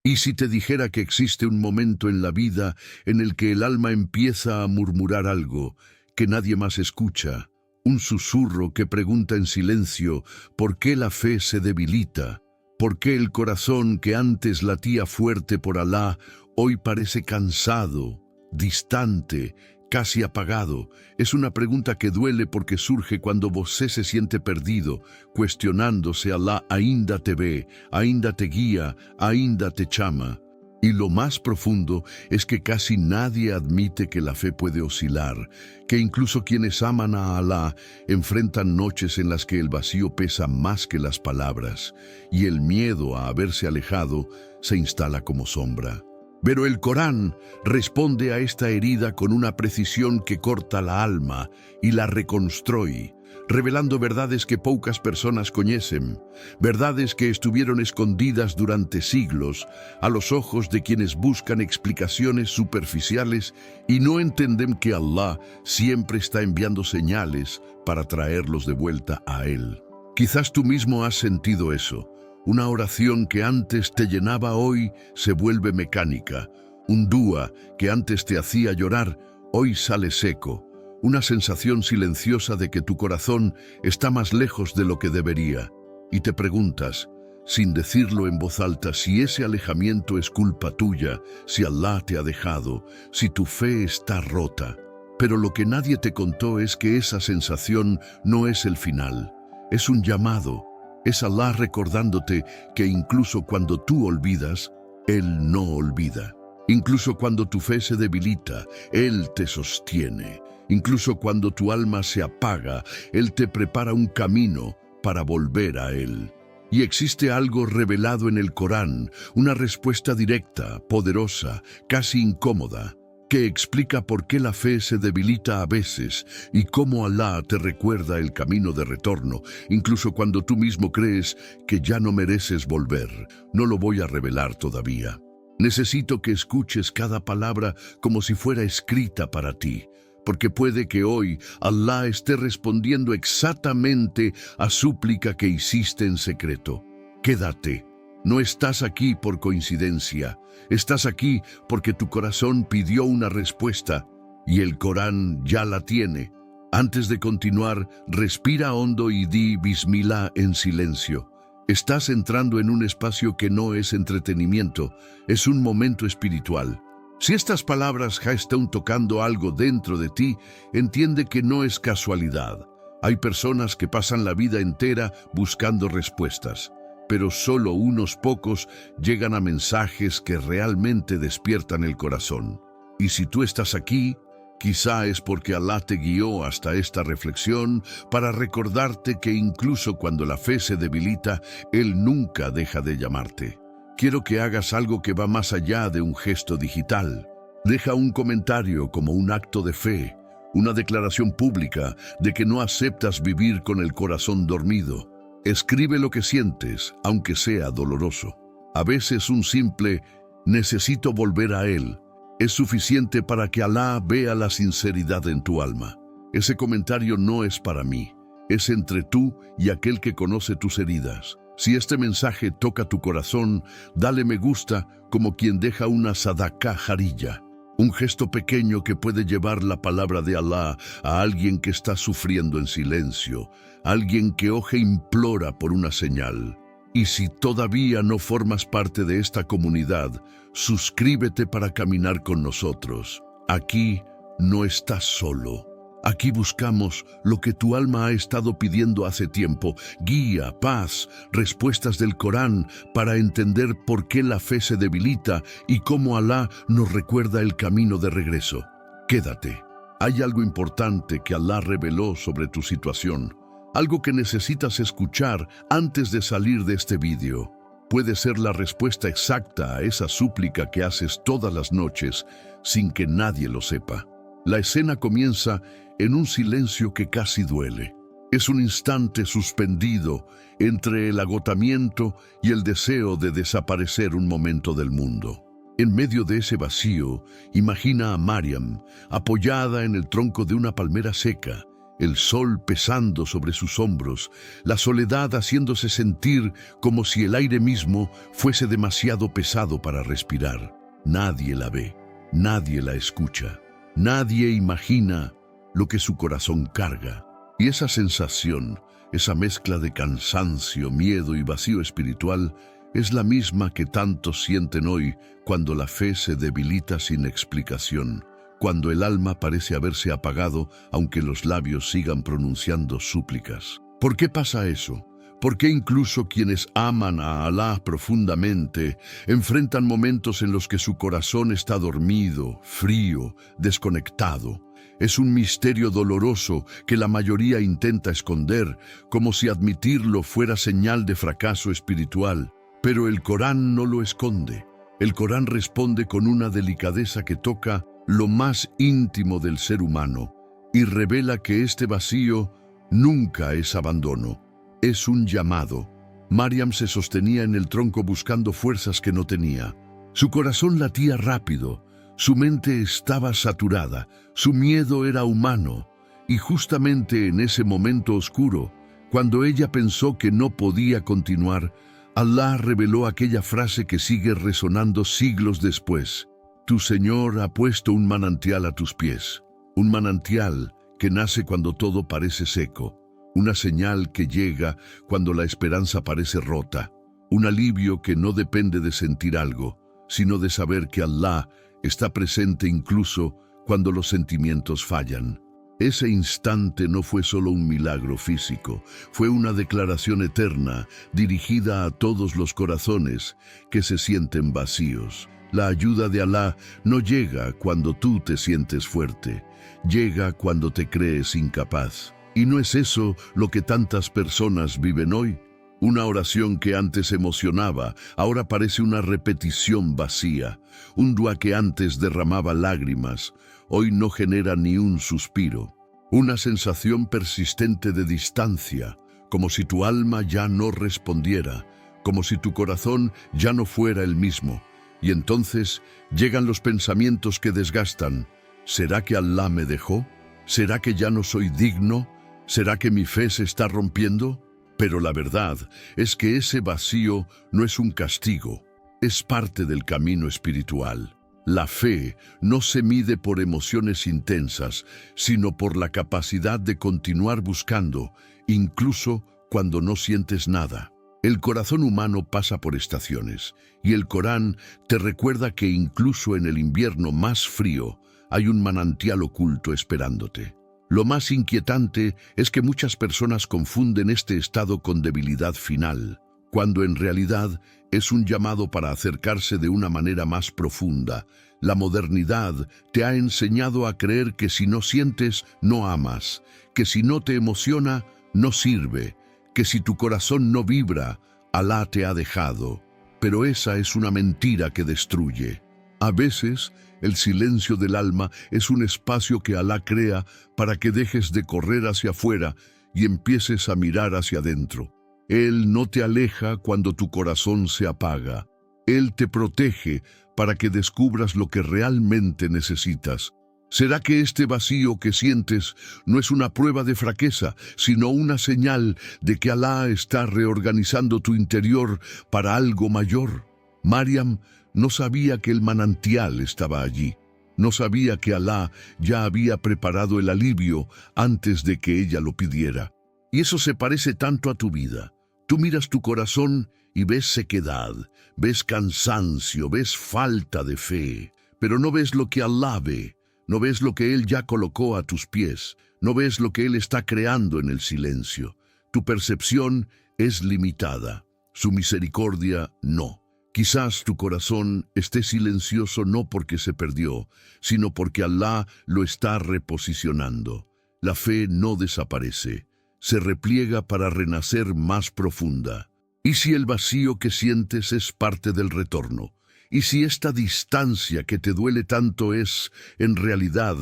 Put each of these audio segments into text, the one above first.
¿Y si te dijera que existe un momento en la vida en el que el alma empieza a murmurar algo que nadie más escucha? Un susurro que pregunta en silencio por qué la fe se debilita, por qué el corazón que antes latía fuerte por Alá hoy parece cansado, distante, casi apagado. Es una pregunta que duele porque surge cuando você se siente perdido, cuestionándose Alá ainda te ve, ainda te guía, ainda te chama. Y lo más profundo es que casi nadie admite que la fe puede oscilar, que incluso quienes aman a Alá enfrentan noches en las que el vacío pesa más que las palabras, y el miedo a haberse alejado se instala como sombra. Pero el Corán responde a esta herida con una precisión que corta la alma y la reconstruye, revelando verdades que pocas personas conocen, verdades que estuvieron escondidas durante siglos a los ojos de quienes buscan explicaciones superficiales y no entienden que Allah siempre está enviando señales para traerlos de vuelta a Él. Quizás tú mismo has sentido eso. Una oración que antes te llenaba hoy se vuelve mecánica. Un dua que antes te hacía llorar hoy sale seco. Una sensación silenciosa de que tu corazón está más lejos de lo que debería. Y te preguntas, sin decirlo en voz alta, si ese alejamiento es culpa tuya, si Allah te ha dejado, si tu fe está rota. Pero lo que nadie te contó es que esa sensación no es el final. Es un llamado. Es Allah recordándote que incluso cuando tú olvidas, Él no olvida. Incluso cuando tu fe se debilita, Él te sostiene. Incluso cuando tu alma se apaga, Él te prepara un camino para volver a Él. Y existe algo revelado en el Corán, una respuesta directa, poderosa, casi incómoda, que explica por qué la fe se debilita a veces y cómo Alá te recuerda el camino de retorno, incluso cuando tú mismo crees que ya no mereces volver. No lo voy a revelar todavía. Necesito que escuches cada palabra como si fuera escrita para ti, porque puede que hoy Alá esté respondiendo exactamente a súplica que hiciste en secreto. Quédate. No estás aquí por coincidencia, estás aquí porque tu corazón pidió una respuesta y el Corán ya la tiene. Antes de continuar, respira hondo y di Bismillah en silencio. Estás entrando en un espacio que no es entretenimiento, es un momento espiritual. Si estas palabras ya están tocando algo dentro de ti, entiende que no es casualidad. Hay personas que pasan la vida entera buscando respuestas, pero solo unos pocos llegan a mensajes que realmente despiertan el corazón. Y si tú estás aquí, quizá es porque Alá te guió hasta esta reflexión para recordarte que incluso cuando la fe se debilita, Él nunca deja de llamarte. Quiero que hagas algo que va más allá de un gesto digital. Deja un comentario como un acto de fe, una declaración pública de que no aceptas vivir con el corazón dormido. Escribe lo que sientes, aunque sea doloroso. A veces un simple «necesito volver a Él» es suficiente para que Alá vea la sinceridad en tu alma. Ese comentario no es para mí, es entre tú y aquel que conoce tus heridas. Si este mensaje toca tu corazón, dale me gusta como quien deja una sadaká jarilla. Un gesto pequeño que puede llevar la palabra de Alá a alguien que está sufriendo en silencio, alguien que hoy implora por una señal. Y si todavía no formas parte de esta comunidad, suscríbete para caminar con nosotros. Aquí no estás solo. Aquí buscamos lo que tu alma ha estado pidiendo hace tiempo: guía, paz, respuestas del Corán para entender por qué la fe se debilita y cómo Alá nos recuerda el camino de regreso. Quédate. Hay algo importante que Alá reveló sobre tu situación, algo que necesitas escuchar antes de salir de este vídeo. Puede ser la respuesta exacta a esa súplica que haces todas las noches sin que nadie lo sepa. La escena comienza en un silencio que casi duele. Es un instante suspendido entre el agotamiento y el deseo de desaparecer un momento del mundo. En medio de ese vacío, imagina a Mariam apoyada en el tronco de una palmera seca, el sol pesando sobre sus hombros, la soledad haciéndose sentir como si el aire mismo fuese demasiado pesado para respirar. Nadie la ve, nadie la escucha, nadie imagina lo que su corazón carga. Y esa sensación, esa mezcla de cansancio, miedo y vacío espiritual, es la misma que tantos sienten hoy cuando la fe se debilita sin explicación, cuando el alma parece haberse apagado aunque los labios sigan pronunciando súplicas. ¿Por qué pasa eso? ¿Por qué incluso quienes aman a Alá profundamente enfrentan momentos en los que su corazón está dormido, frío, desconectado? Es un misterio doloroso que la mayoría intenta esconder, como si admitirlo fuera señal de fracaso espiritual. Pero el Corán no lo esconde. El Corán responde con una delicadeza que toca lo más íntimo del ser humano y revela que este vacío nunca es abandono, es un llamado. Mariam se sostenía en el tronco buscando fuerzas que no tenía. Su corazón latía rápido, su mente estaba saturada, su miedo era humano, y justamente en ese momento oscuro, cuando ella pensó que no podía continuar, Alá reveló aquella frase que sigue resonando siglos después. Tu Señor ha puesto un manantial a tus pies, un manantial que nace cuando todo parece seco, una señal que llega cuando la esperanza parece rota, un alivio que no depende de sentir algo, sino de saber que Alá está presente incluso cuando los sentimientos fallan. Ese instante no fue solo un milagro físico, fue una declaración eterna dirigida a todos los corazones que se sienten vacíos. La ayuda de Alá no llega cuando tú te sientes fuerte, llega cuando te crees incapaz. ¿Y no es eso lo que tantas personas viven hoy? Una oración que antes emocionaba, ahora parece una repetición vacía. Un dua que antes derramaba lágrimas, hoy no genera ni un suspiro. Una sensación persistente de distancia, como si tu alma ya no respondiera, como si tu corazón ya no fuera el mismo. Y entonces llegan los pensamientos que desgastan. ¿Será que Alá me dejó? ¿Será que ya no soy digno? ¿Será que mi fe se está rompiendo? Pero la verdad es que ese vacío no es un castigo, es parte del camino espiritual. La fe no se mide por emociones intensas, sino por la capacidad de continuar buscando, incluso cuando no sientes nada. El corazón humano pasa por estaciones, y el Corán te recuerda que incluso en el invierno más frío hay un manantial oculto esperándote. Lo más inquietante es que muchas personas confunden este estado con debilidad final, cuando en realidad es un llamado para acercarse de una manera más profunda. La modernidad te ha enseñado a creer que si no sientes, no amas, que si no te emociona, no sirve, que si tu corazón no vibra, Alá te ha dejado. Pero esa es una mentira que destruye. A veces, el silencio del alma es un espacio que Alá crea para que dejes de correr hacia afuera y empieces a mirar hacia adentro. Él no te aleja cuando tu corazón se apaga. Él te protege para que descubras lo que realmente necesitas. ¿Será que este vacío que sientes no es una prueba de fraqueza, sino una señal de que Alá está reorganizando tu interior para algo mayor? Mariam no sabía que el manantial estaba allí. No sabía que Alá ya había preparado el alivio antes de que ella lo pidiera. Y eso se parece tanto a tu vida. Tú miras tu corazón y ves sequedad, ves cansancio, ves falta de fe, pero no ves lo que Alá ve. No ves lo que Él ya colocó a tus pies, no ves lo que Él está creando en el silencio. Tu percepción es limitada, su misericordia no. Quizás tu corazón esté silencioso no porque se perdió, sino porque Alá lo está reposicionando. La fe no desaparece, se repliega para renacer más profunda. ¿Y si el vacío que sientes es parte del retorno? ¿Y si esta distancia que te duele tanto es, en realidad,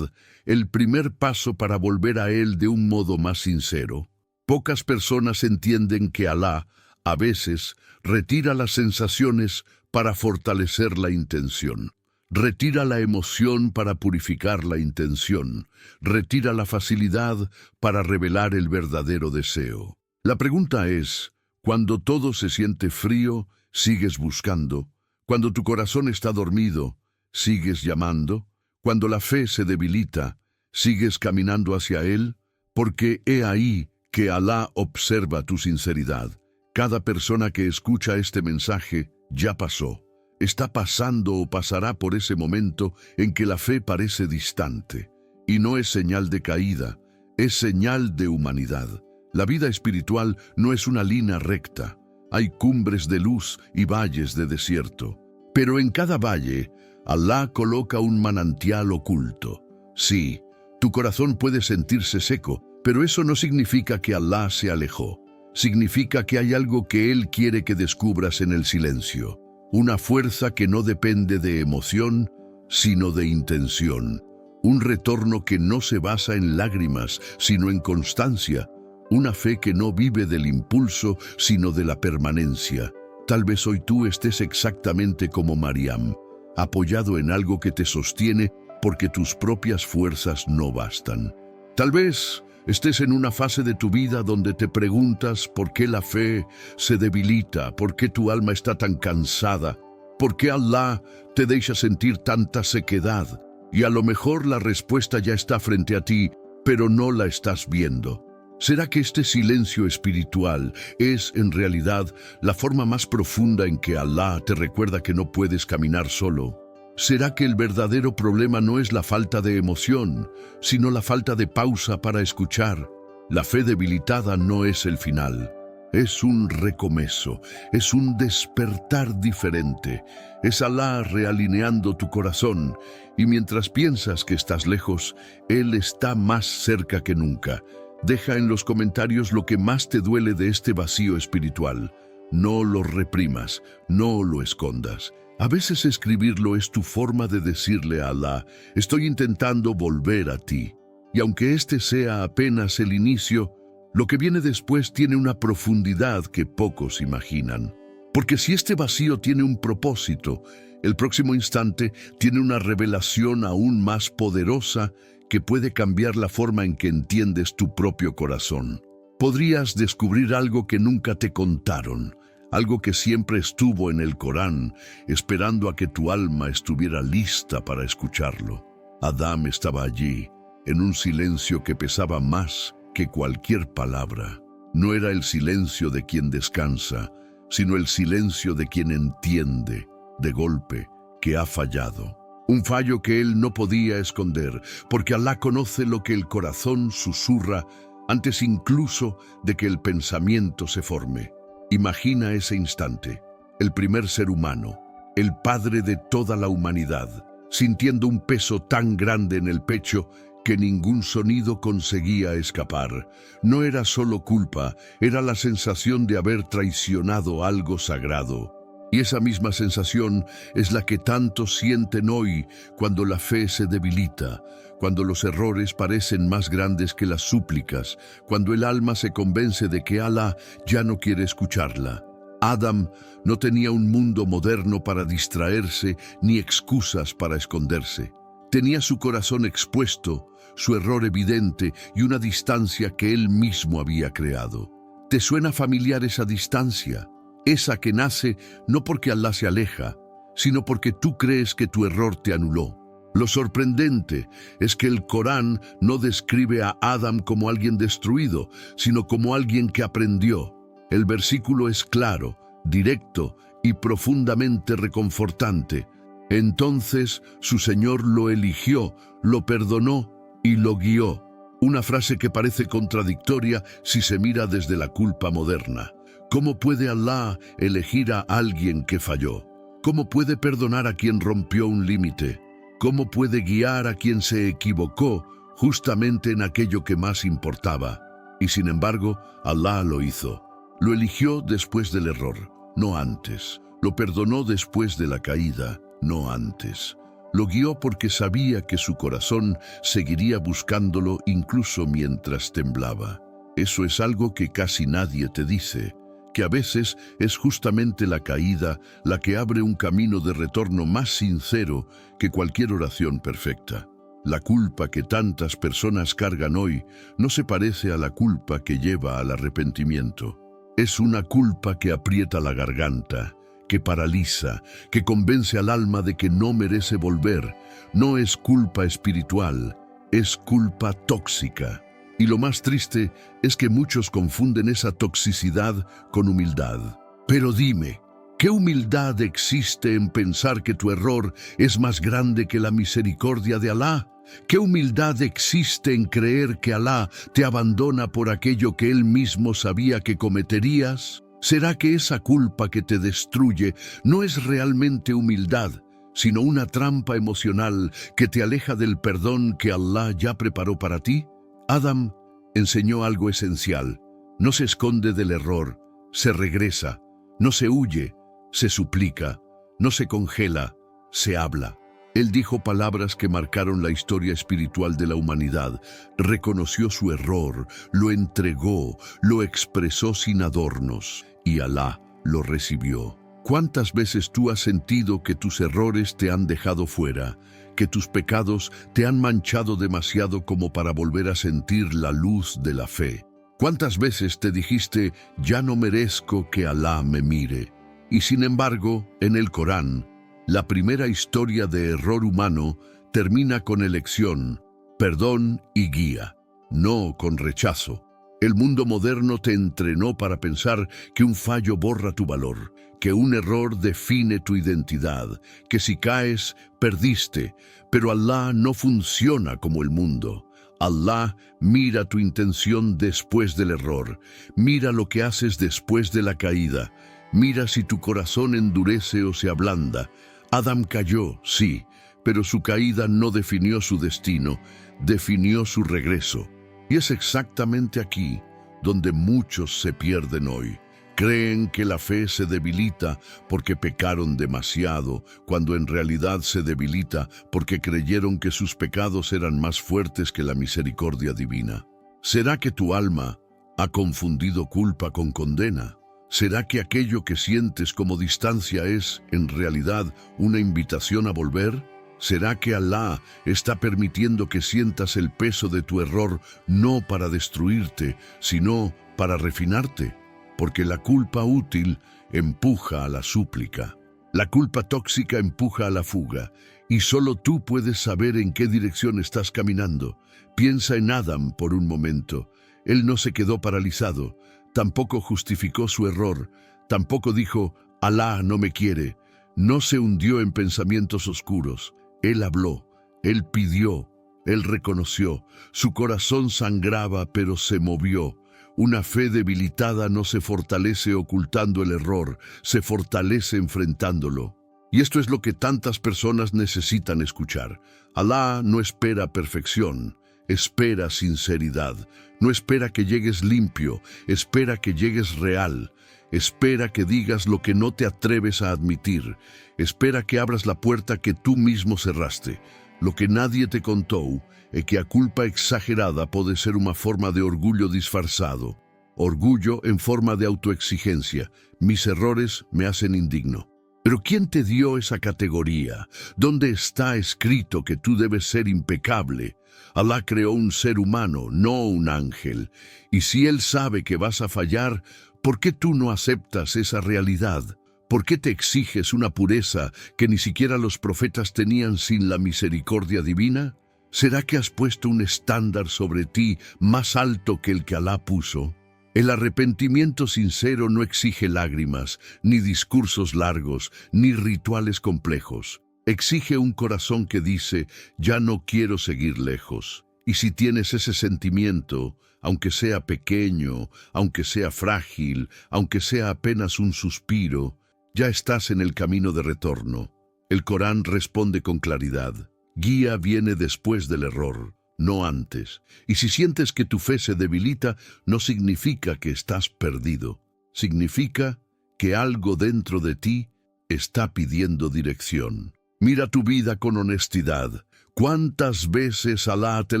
el primer paso para volver a Él de un modo más sincero? Pocas personas entienden que Alá, a veces, retira las sensaciones para fortalecer la intención. Retira la emoción para purificar la intención. Retira la facilidad para revelar el verdadero deseo. La pregunta es, cuando todo se siente frío, ¿sigues buscando? Cuando tu corazón está dormido, ¿sigues llamando? Cuando la fe se debilita, ¿sigues caminando hacia Él? Porque he ahí que Alá observa tu sinceridad. Cada persona que escucha este mensaje ya pasó. Está pasando o pasará por ese momento en que la fe parece distante. Y no es señal de caída, es señal de humanidad. La vida espiritual no es una línea recta. Hay cumbres de luz y valles de desierto. Pero en cada valle, Alá coloca un manantial oculto. Sí, tu corazón puede sentirse seco, pero eso no significa que Alá se alejó. Significa que hay algo que Él quiere que descubras en el silencio. Una fuerza que no depende de emoción, sino de intención. Un retorno que no se basa en lágrimas, sino en constancia. Una fe que no vive del impulso, sino de la permanencia. Tal vez hoy tú estés exactamente como Mariam, apoyado en algo que te sostiene porque tus propias fuerzas no bastan. Tal vez estés en una fase de tu vida donde te preguntas por qué la fe se debilita, por qué tu alma está tan cansada, por qué Alá te deja sentir tanta sequedad. Y a lo mejor la respuesta ya está frente a ti, pero no la estás viendo. ¿Será que este silencio espiritual es, en realidad, la forma más profunda en que Alá te recuerda que no puedes caminar solo? ¿Será que el verdadero problema no es la falta de emoción, sino la falta de pausa para escuchar? La fe debilitada no es el final. Es un recomezo, es un despertar diferente. Es Alá realineando tu corazón, y mientras piensas que estás lejos, Él está más cerca que nunca. Deja en los comentarios lo que más te duele de este vacío espiritual. No lo reprimas, no lo escondas. A veces escribirlo es tu forma de decirle a Alá, estoy intentando volver a ti. Y aunque este sea apenas el inicio, lo que viene después tiene una profundidad que pocos imaginan. Porque si este vacío tiene un propósito, el próximo instante tiene una revelación aún más poderosa que puede cambiar la forma en que entiendes tu propio corazón. Podrías descubrir algo que nunca te contaron, algo que siempre estuvo en el Corán, esperando a que tu alma estuviera lista para escucharlo. Adán estaba allí, en un silencio que pesaba más que cualquier palabra. No era el silencio de quien descansa, sino el silencio de quien entiende, de golpe, que ha fallado. Un fallo que él no podía esconder, porque Alá conoce lo que el corazón susurra antes incluso de que el pensamiento se forme. Imagina ese instante, el primer ser humano, el padre de toda la humanidad, sintiendo un peso tan grande en el pecho que ningún sonido conseguía escapar. No era solo culpa, era la sensación de haber traicionado algo sagrado. Y esa misma sensación es la que tantos sienten hoy cuando la fe se debilita, cuando los errores parecen más grandes que las súplicas, cuando el alma se convence de que Alá ya no quiere escucharla. Adam no tenía un mundo moderno para distraerse ni excusas para esconderse. Tenía su corazón expuesto, su error evidente y una distancia que él mismo había creado. ¿Te suena familiar esa distancia? Esa que nace no porque Alá se aleja, sino porque tú crees que tu error te anuló. Lo sorprendente es que el Corán no describe a Adam como alguien destruido, sino como alguien que aprendió. El versículo es claro, directo y profundamente reconfortante. Entonces su Señor lo eligió, lo perdonó y lo guió. Una frase que parece contradictoria si se mira desde la culpa moderna. ¿Cómo puede Alá elegir a alguien que falló? ¿Cómo puede perdonar a quien rompió un límite? ¿Cómo puede guiar a quien se equivocó justamente en aquello que más importaba? Y sin embargo, Alá lo hizo. Lo eligió después del error, no antes. Lo perdonó después de la caída, no antes. Lo guió porque sabía que su corazón seguiría buscándolo incluso mientras temblaba. Eso es algo que casi nadie te dice, que a veces es justamente la caída la que abre un camino de retorno más sincero que cualquier oración perfecta. La culpa que tantas personas cargan hoy no se parece a la culpa que lleva al arrepentimiento. Es una culpa que aprieta la garganta, que paraliza, que convence al alma de que no merece volver. No es culpa espiritual, es culpa tóxica. Y lo más triste es que muchos confunden esa toxicidad con humildad. Pero dime, ¿qué humildad existe en pensar que tu error es más grande que la misericordia de Alá? ¿Qué humildad existe en creer que Alá te abandona por aquello que Él mismo sabía que cometerías? ¿Será que esa culpa que te destruye no es realmente humildad, sino una trampa emocional que te aleja del perdón que Alá ya preparó para ti? Adam enseñó algo esencial. No se esconde del error, se regresa. No se huye, se suplica. No se congela, se habla. Él dijo palabras que marcaron la historia espiritual de la humanidad. Reconoció su error, lo entregó, lo expresó sin adornos, y Alá lo recibió. ¿Cuántas veces tú has sentido que tus errores te han dejado fuera, que tus pecados te han manchado demasiado como para volver a sentir la luz de la fe? ¿Cuántas veces te dijiste, ya no merezco que Alá me mire? Y sin embargo, en el Corán, la primera historia de error humano termina con elección, perdón y guía, no con rechazo. El mundo moderno te entrenó para pensar que un fallo borra tu valor, que un error define tu identidad, que si caes, perdiste. Pero Alá no funciona como el mundo. Alá mira tu intención después del error, mira lo que haces después de la caída, mira si tu corazón endurece o se ablanda. Adam cayó, sí, pero su caída no definió su destino, definió su regreso. Y es exactamente aquí donde muchos se pierden hoy. Creen que la fe se debilita porque pecaron demasiado, cuando en realidad se debilita porque creyeron que sus pecados eran más fuertes que la misericordia divina. ¿Será que tu alma ha confundido culpa con condena? ¿Será que aquello que sientes como distancia es, en realidad, una invitación a volver? ¿Será que Alá está permitiendo que sientas el peso de tu error no para destruirte, sino para refinarte? Porque la culpa útil empuja a la súplica. La culpa tóxica empuja a la fuga. Y solo tú puedes saber en qué dirección estás caminando. Piensa en Adam por un momento. Él no se quedó paralizado. Tampoco justificó su error. Tampoco dijo, Alá no me quiere. No se hundió en pensamientos oscuros. Él habló, él pidió, él reconoció. Su corazón sangraba, pero se movió. Una fe debilitada no se fortalece ocultando el error, se fortalece enfrentándolo. Y esto es lo que tantas personas necesitan escuchar. Alá no espera perfección, espera sinceridad. No espera que llegues limpio, espera que llegues real. Espera que digas lo que no te atreves a admitir. Espera que abras la puerta que tú mismo cerraste. Lo que nadie te contó es que a culpa exagerada puede ser una forma de orgullo disfrazado. Orgullo en forma de autoexigencia. Mis errores me hacen indigno. Pero ¿quién te dio esa categoría? ¿Dónde está escrito que tú debes ser impecable? Alá creó un ser humano, no un ángel. Y si Él sabe que vas a fallar, ¿por qué tú no aceptas esa realidad? ¿Por qué te exiges una pureza que ni siquiera los profetas tenían sin la misericordia divina? ¿Será que has puesto un estándar sobre ti más alto que el que Alá puso? El arrepentimiento sincero no exige lágrimas, ni discursos largos, ni rituales complejos. Exige un corazón que dice, ya no quiero seguir lejos. Y si tienes ese sentimiento, aunque sea pequeño, aunque sea frágil, aunque sea apenas un suspiro, ya estás en el camino de retorno. El Corán responde con claridad. Guía viene después del error, no antes. Y si sientes que tu fe se debilita, no significa que estás perdido. Significa que algo dentro de ti está pidiendo dirección. Mira tu vida con honestidad. ¿Cuántas veces Alá te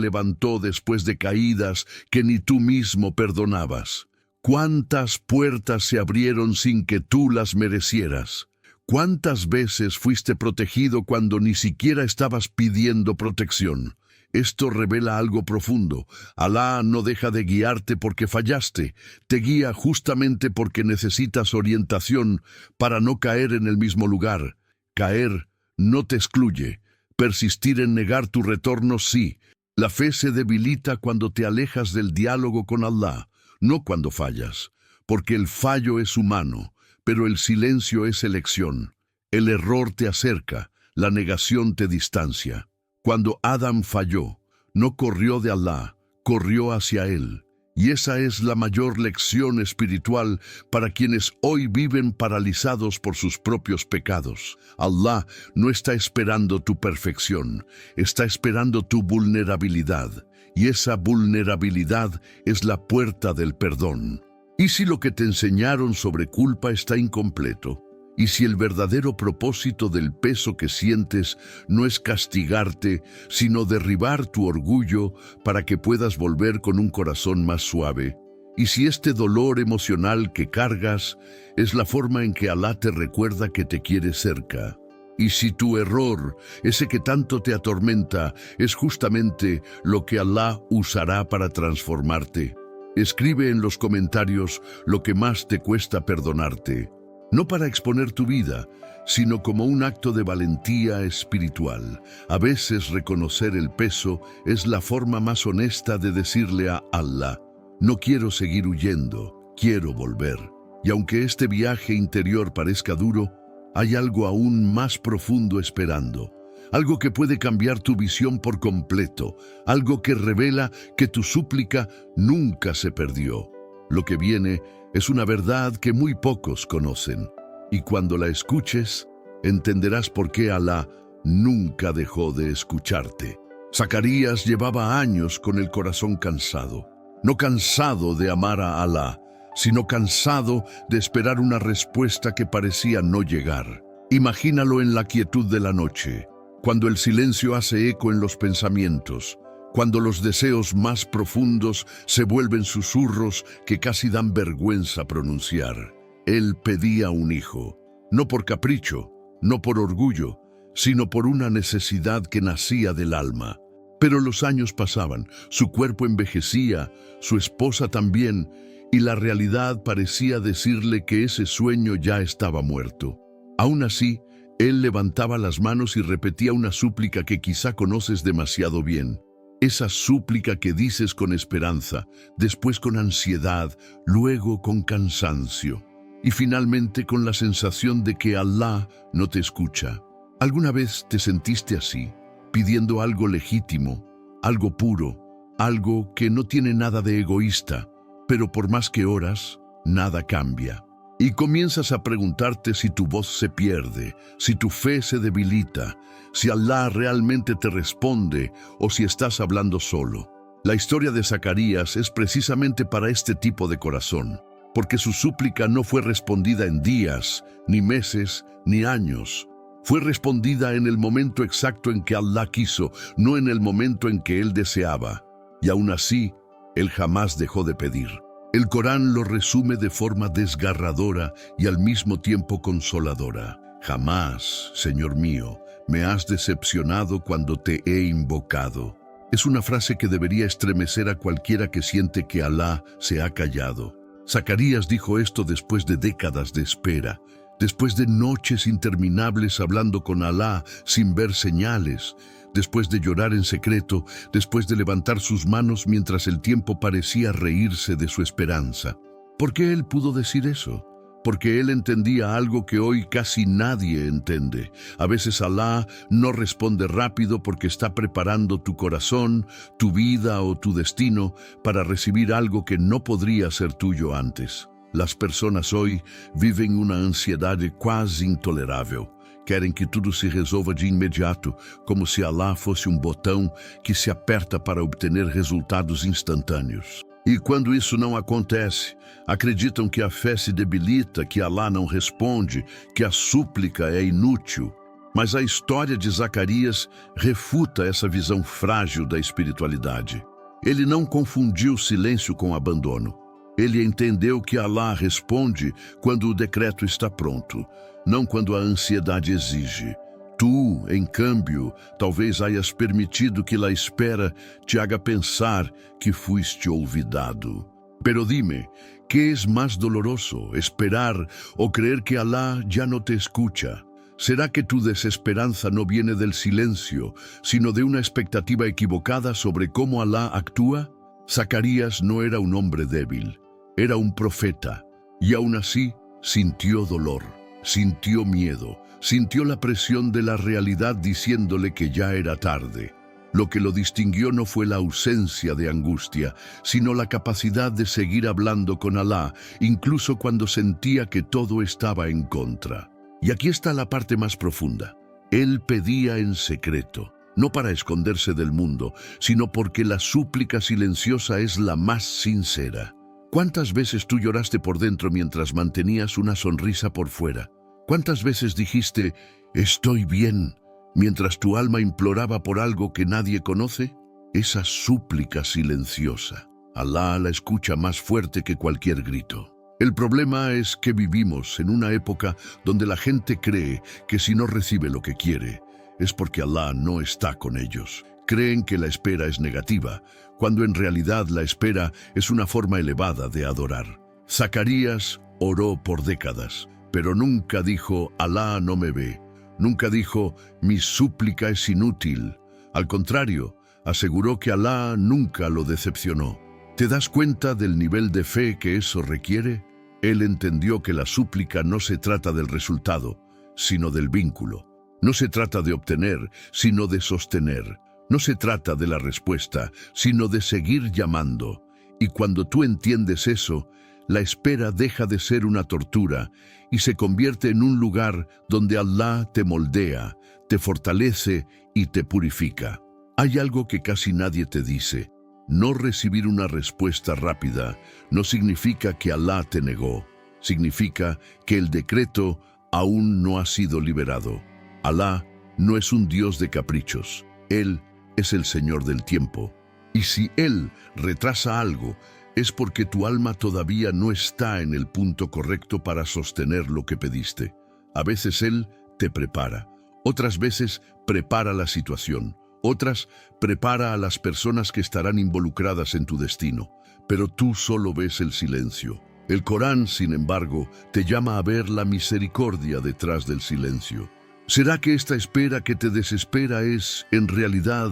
levantó después de caídas que ni tú mismo perdonabas? ¿Cuántas puertas se abrieron sin que tú las merecieras? ¿Cuántas veces fuiste protegido cuando ni siquiera estabas pidiendo protección? Esto revela algo profundo. Alá no deja de guiarte porque fallaste. Te guía justamente porque necesitas orientación para no caer en el mismo lugar. Caer no te excluye. Persistir en negar tu retorno sí. La fe se debilita cuando te alejas del diálogo con Alá, no cuando fallas, porque el fallo es humano, pero el silencio es elección. El error te acerca, la negación te distancia. Cuando Adán falló, no corrió de Alá, corrió hacia él. Y esa es la mayor lección espiritual para quienes hoy viven paralizados por sus propios pecados. Alá no está esperando tu perfección, está esperando tu vulnerabilidad. Y esa vulnerabilidad es la puerta del perdón. ¿Y si lo que te enseñaron sobre culpa está incompleto? ¿Y si el verdadero propósito del peso que sientes no es castigarte, sino derribar tu orgullo para que puedas volver con un corazón más suave? ¿Y si este dolor emocional que cargas es la forma en que Alá te recuerda que te quiere cerca? ¿Y si tu error, ese que tanto te atormenta, es justamente lo que Alá usará para transformarte? Escribe en los comentarios lo que más te cuesta perdonarte. No para exponer tu vida, sino como un acto de valentía espiritual. A veces reconocer el peso es la forma más honesta de decirle a Allah, no quiero seguir huyendo, quiero volver. Y aunque este viaje interior parezca duro, hay algo aún más profundo esperando. Algo que puede cambiar tu visión por completo, algo que revela que tu súplica nunca se perdió. Lo que viene es una verdad que muy pocos conocen, y cuando la escuches, entenderás por qué Alá nunca dejó de escucharte. Zacarías llevaba años con el corazón cansado, no cansado de amar a Alá, sino cansado de esperar una respuesta que parecía no llegar. Imagínalo en la quietud de la noche, cuando el silencio hace eco en los pensamientos, cuando los deseos más profundos se vuelven susurros que casi dan vergüenza pronunciar. Él pedía un hijo, no por capricho, no por orgullo, sino por una necesidad que nacía del alma. Pero los años pasaban, su cuerpo envejecía, su esposa también, y la realidad parecía decirle que ese sueño ya estaba muerto. Aún así, él levantaba las manos y repetía una súplica que quizá conoces demasiado bien. Esa súplica que dices con esperanza, después con ansiedad, luego con cansancio, y finalmente con la sensación de que Alá no te escucha. ¿Alguna vez te sentiste así, pidiendo algo legítimo, algo puro, algo que no tiene nada de egoísta, pero por más que oras, nada cambia? Y comienzas a preguntarte si tu voz se pierde, si tu fe se debilita, si Alá realmente te responde o si estás hablando solo. La historia de Zacarías es precisamente para este tipo de corazón, porque su súplica no fue respondida en días, ni meses, ni años. Fue respondida en el momento exacto en que Alá quiso, no en el momento en que él deseaba. Y aún así, él jamás dejó de pedir. El Corán lo resume de forma desgarradora y al mismo tiempo consoladora. Jamás, Señor mío, me has decepcionado cuando te he invocado. Es una frase que debería estremecer a cualquiera que siente que Alá se ha callado. Zacarías dijo esto después de décadas de espera, después de noches interminables hablando con Alá sin ver señales, después de llorar en secreto, después de levantar sus manos mientras el tiempo parecía reírse de su esperanza. ¿Por qué él pudo decir eso? Porque él entendía algo que hoy casi nadie entiende. A veces Alá no responde rápido porque está preparando tu corazón, tu vida o tu destino para recibir algo que no podría ser tuyo antes. Las personas hoy viven una ansiedad quase intolerável. Querem que tudo se resolva de imediato, como se Alá fosse botão que se aperta para obter resultados instantâneos. E quando isso não acontece, acreditam que a fé se debilita, que Alá não responde, que a súplica é inútil. Mas a história de Zacarias refuta essa visão frágil da espiritualidade. Ele não confundiu silêncio com abandono. Ele entendeu que Allah responde quando o decreto está pronto, não quando a ansiedade exige. Tu, em cambio, talvez hayas permitido que a espera te haga pensar que fuiste olvidado. Pero dime, ¿qué es más doloroso, esperar o creer que Allah ya no te escucha? ¿Será que tu desesperanza no viene del silencio, sino de una expectativa equivocada sobre cómo Allah actúa? Zacarías no era un hombre débil, era un profeta, y aún así sintió dolor, sintió miedo, sintió la presión de la realidad diciéndole que ya era tarde. Lo que lo distinguió no fue la ausencia de angustia, sino la capacidad de seguir hablando con Allah, incluso cuando sentía que todo estaba en contra. Y aquí está la parte más profunda. Él pedía en secreto, no para esconderse del mundo, sino porque la súplica silenciosa es la más sincera. ¿Cuántas veces tú lloraste por dentro mientras mantenías una sonrisa por fuera? ¿Cuántas veces dijiste, estoy bien, mientras tu alma imploraba por algo que nadie conoce? Esa súplica silenciosa, Allah la escucha más fuerte que cualquier grito. El problema es que vivimos en una época donde la gente cree que si no recibe lo que quiere, es porque Allah no está con ellos. Creen que la espera es negativa, cuando en realidad la espera es una forma elevada de adorar. Zacarías oró por décadas, pero nunca dijo, Allah no me ve. Nunca dijo, mi súplica es inútil. Al contrario, aseguró que Allah nunca lo decepcionó. ¿Te das cuenta del nivel de fe que eso requiere? Él entendió que la súplica no se trata del resultado, sino del vínculo. No se trata de obtener, sino de sostener. No se trata de la respuesta, sino de seguir llamando. Y cuando tú entiendes eso, la espera deja de ser una tortura y se convierte en un lugar donde Allah te moldea, te fortalece y te purifica. Hay algo que casi nadie te dice. No recibir una respuesta rápida no significa que Allah te negó. Significa que el decreto aún no ha sido liberado. Allah no es un Dios de caprichos. Él es el Señor del tiempo. Y si Él retrasa algo, es porque tu alma todavía no está en el punto correcto para sostener lo que pediste. A veces Él te prepara. Otras veces prepara la situación. Otras prepara a las personas que estarán involucradas en tu destino. Pero tú solo ves el silencio. El Corán, sin embargo, te llama a ver la misericordia detrás del silencio. ¿Será que esta espera que te desespera es, en realidad,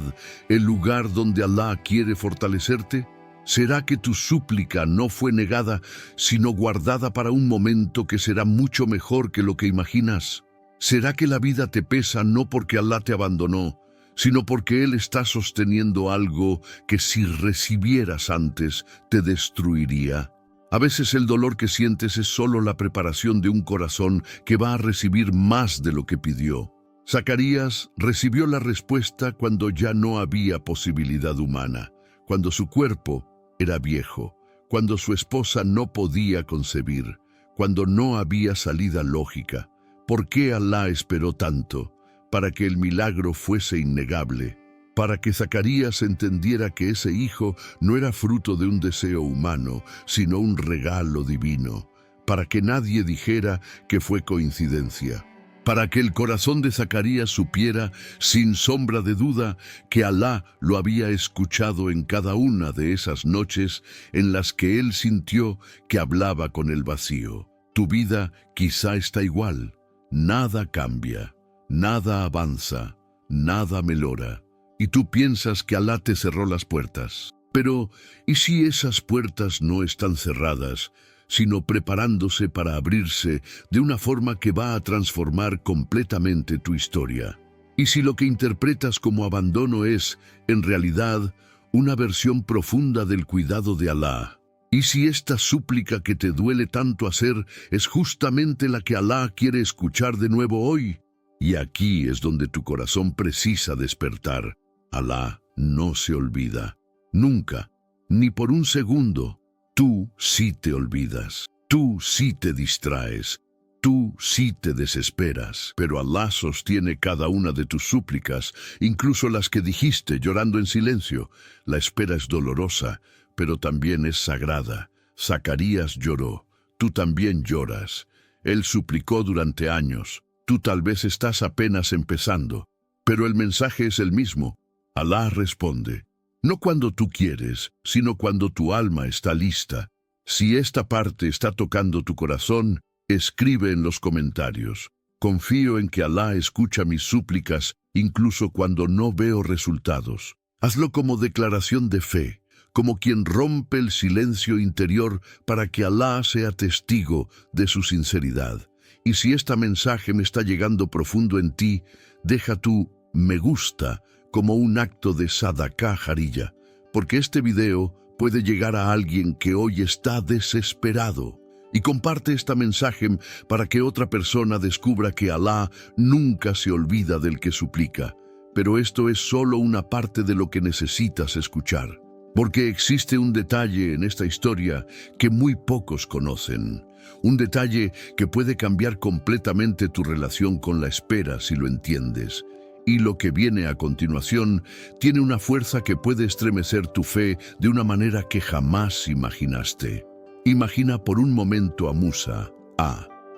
el lugar donde Allah quiere fortalecerte? ¿Será que tu súplica no fue negada, sino guardada para un momento que será mucho mejor que lo que imaginas? ¿Será que la vida te pesa no porque Allah te abandonó, sino porque Él está sosteniendo algo que si recibieras antes te destruiría? A veces el dolor que sientes es solo la preparación de un corazón que va a recibir más de lo que pidió. Zacarías recibió la respuesta cuando ya no había posibilidad humana, cuando su cuerpo era viejo, cuando su esposa no podía concebir, cuando no había salida lógica. ¿Por qué Allah esperó tanto? Para que el milagro fuese innegable, para que Zacarías entendiera que ese hijo no era fruto de un deseo humano, sino un regalo divino, para que nadie dijera que fue coincidencia, para que el corazón de Zacarías supiera, sin sombra de duda, que Allah lo había escuchado en cada una de esas noches en las que él sintió que hablaba con el vacío. Tu vida quizá está igual, nada cambia. Nada avanza, nada melora, y tú piensas que Allah te cerró las puertas. Pero, ¿y si esas puertas no están cerradas, sino preparándose para abrirse de una forma que va a transformar completamente tu historia? ¿Y si lo que interpretas como abandono es, en realidad, una versión profunda del cuidado de Allah? ¿Y si esta súplica que te duele tanto hacer es justamente la que Allah quiere escuchar de nuevo hoy? Y aquí es donde tu corazón precisa despertar. Allah no se olvida. Nunca, ni por un segundo. Tú sí te olvidas. Tú sí te distraes. Tú sí te desesperas. Pero Allah sostiene cada una de tus súplicas, incluso las que dijiste llorando en silencio. La espera es dolorosa, pero también es sagrada. Zacarías lloró. Tú también lloras. Él suplicó durante años. Tú tal vez estás apenas empezando. Pero el mensaje es el mismo. Alá responde. No cuando tú quieres, sino cuando tu alma está lista. Si esta parte está tocando tu corazón, escribe en los comentarios. Confío en que Alá escucha mis súplicas, incluso cuando no veo resultados. Hazlo como declaración de fe, como quien rompe el silencio interior para que Alá sea testigo de su sinceridad. Y si este mensaje me está llegando profundo en ti, deja tu me gusta como un acto de sadaká jarilla, porque este video puede llegar a alguien que hoy está desesperado. Y comparte este mensaje para que otra persona descubra que Alá nunca se olvida del que suplica. Pero esto es solo una parte de lo que necesitas escuchar. Porque existe un detalle en esta historia que muy pocos conocen. Un detalle que puede cambiar completamente tu relación con la espera si lo entiendes. Y lo que viene a continuación tiene una fuerza que puede estremecer tu fe de una manera que jamás imaginaste. Imagina por un momento a Musa,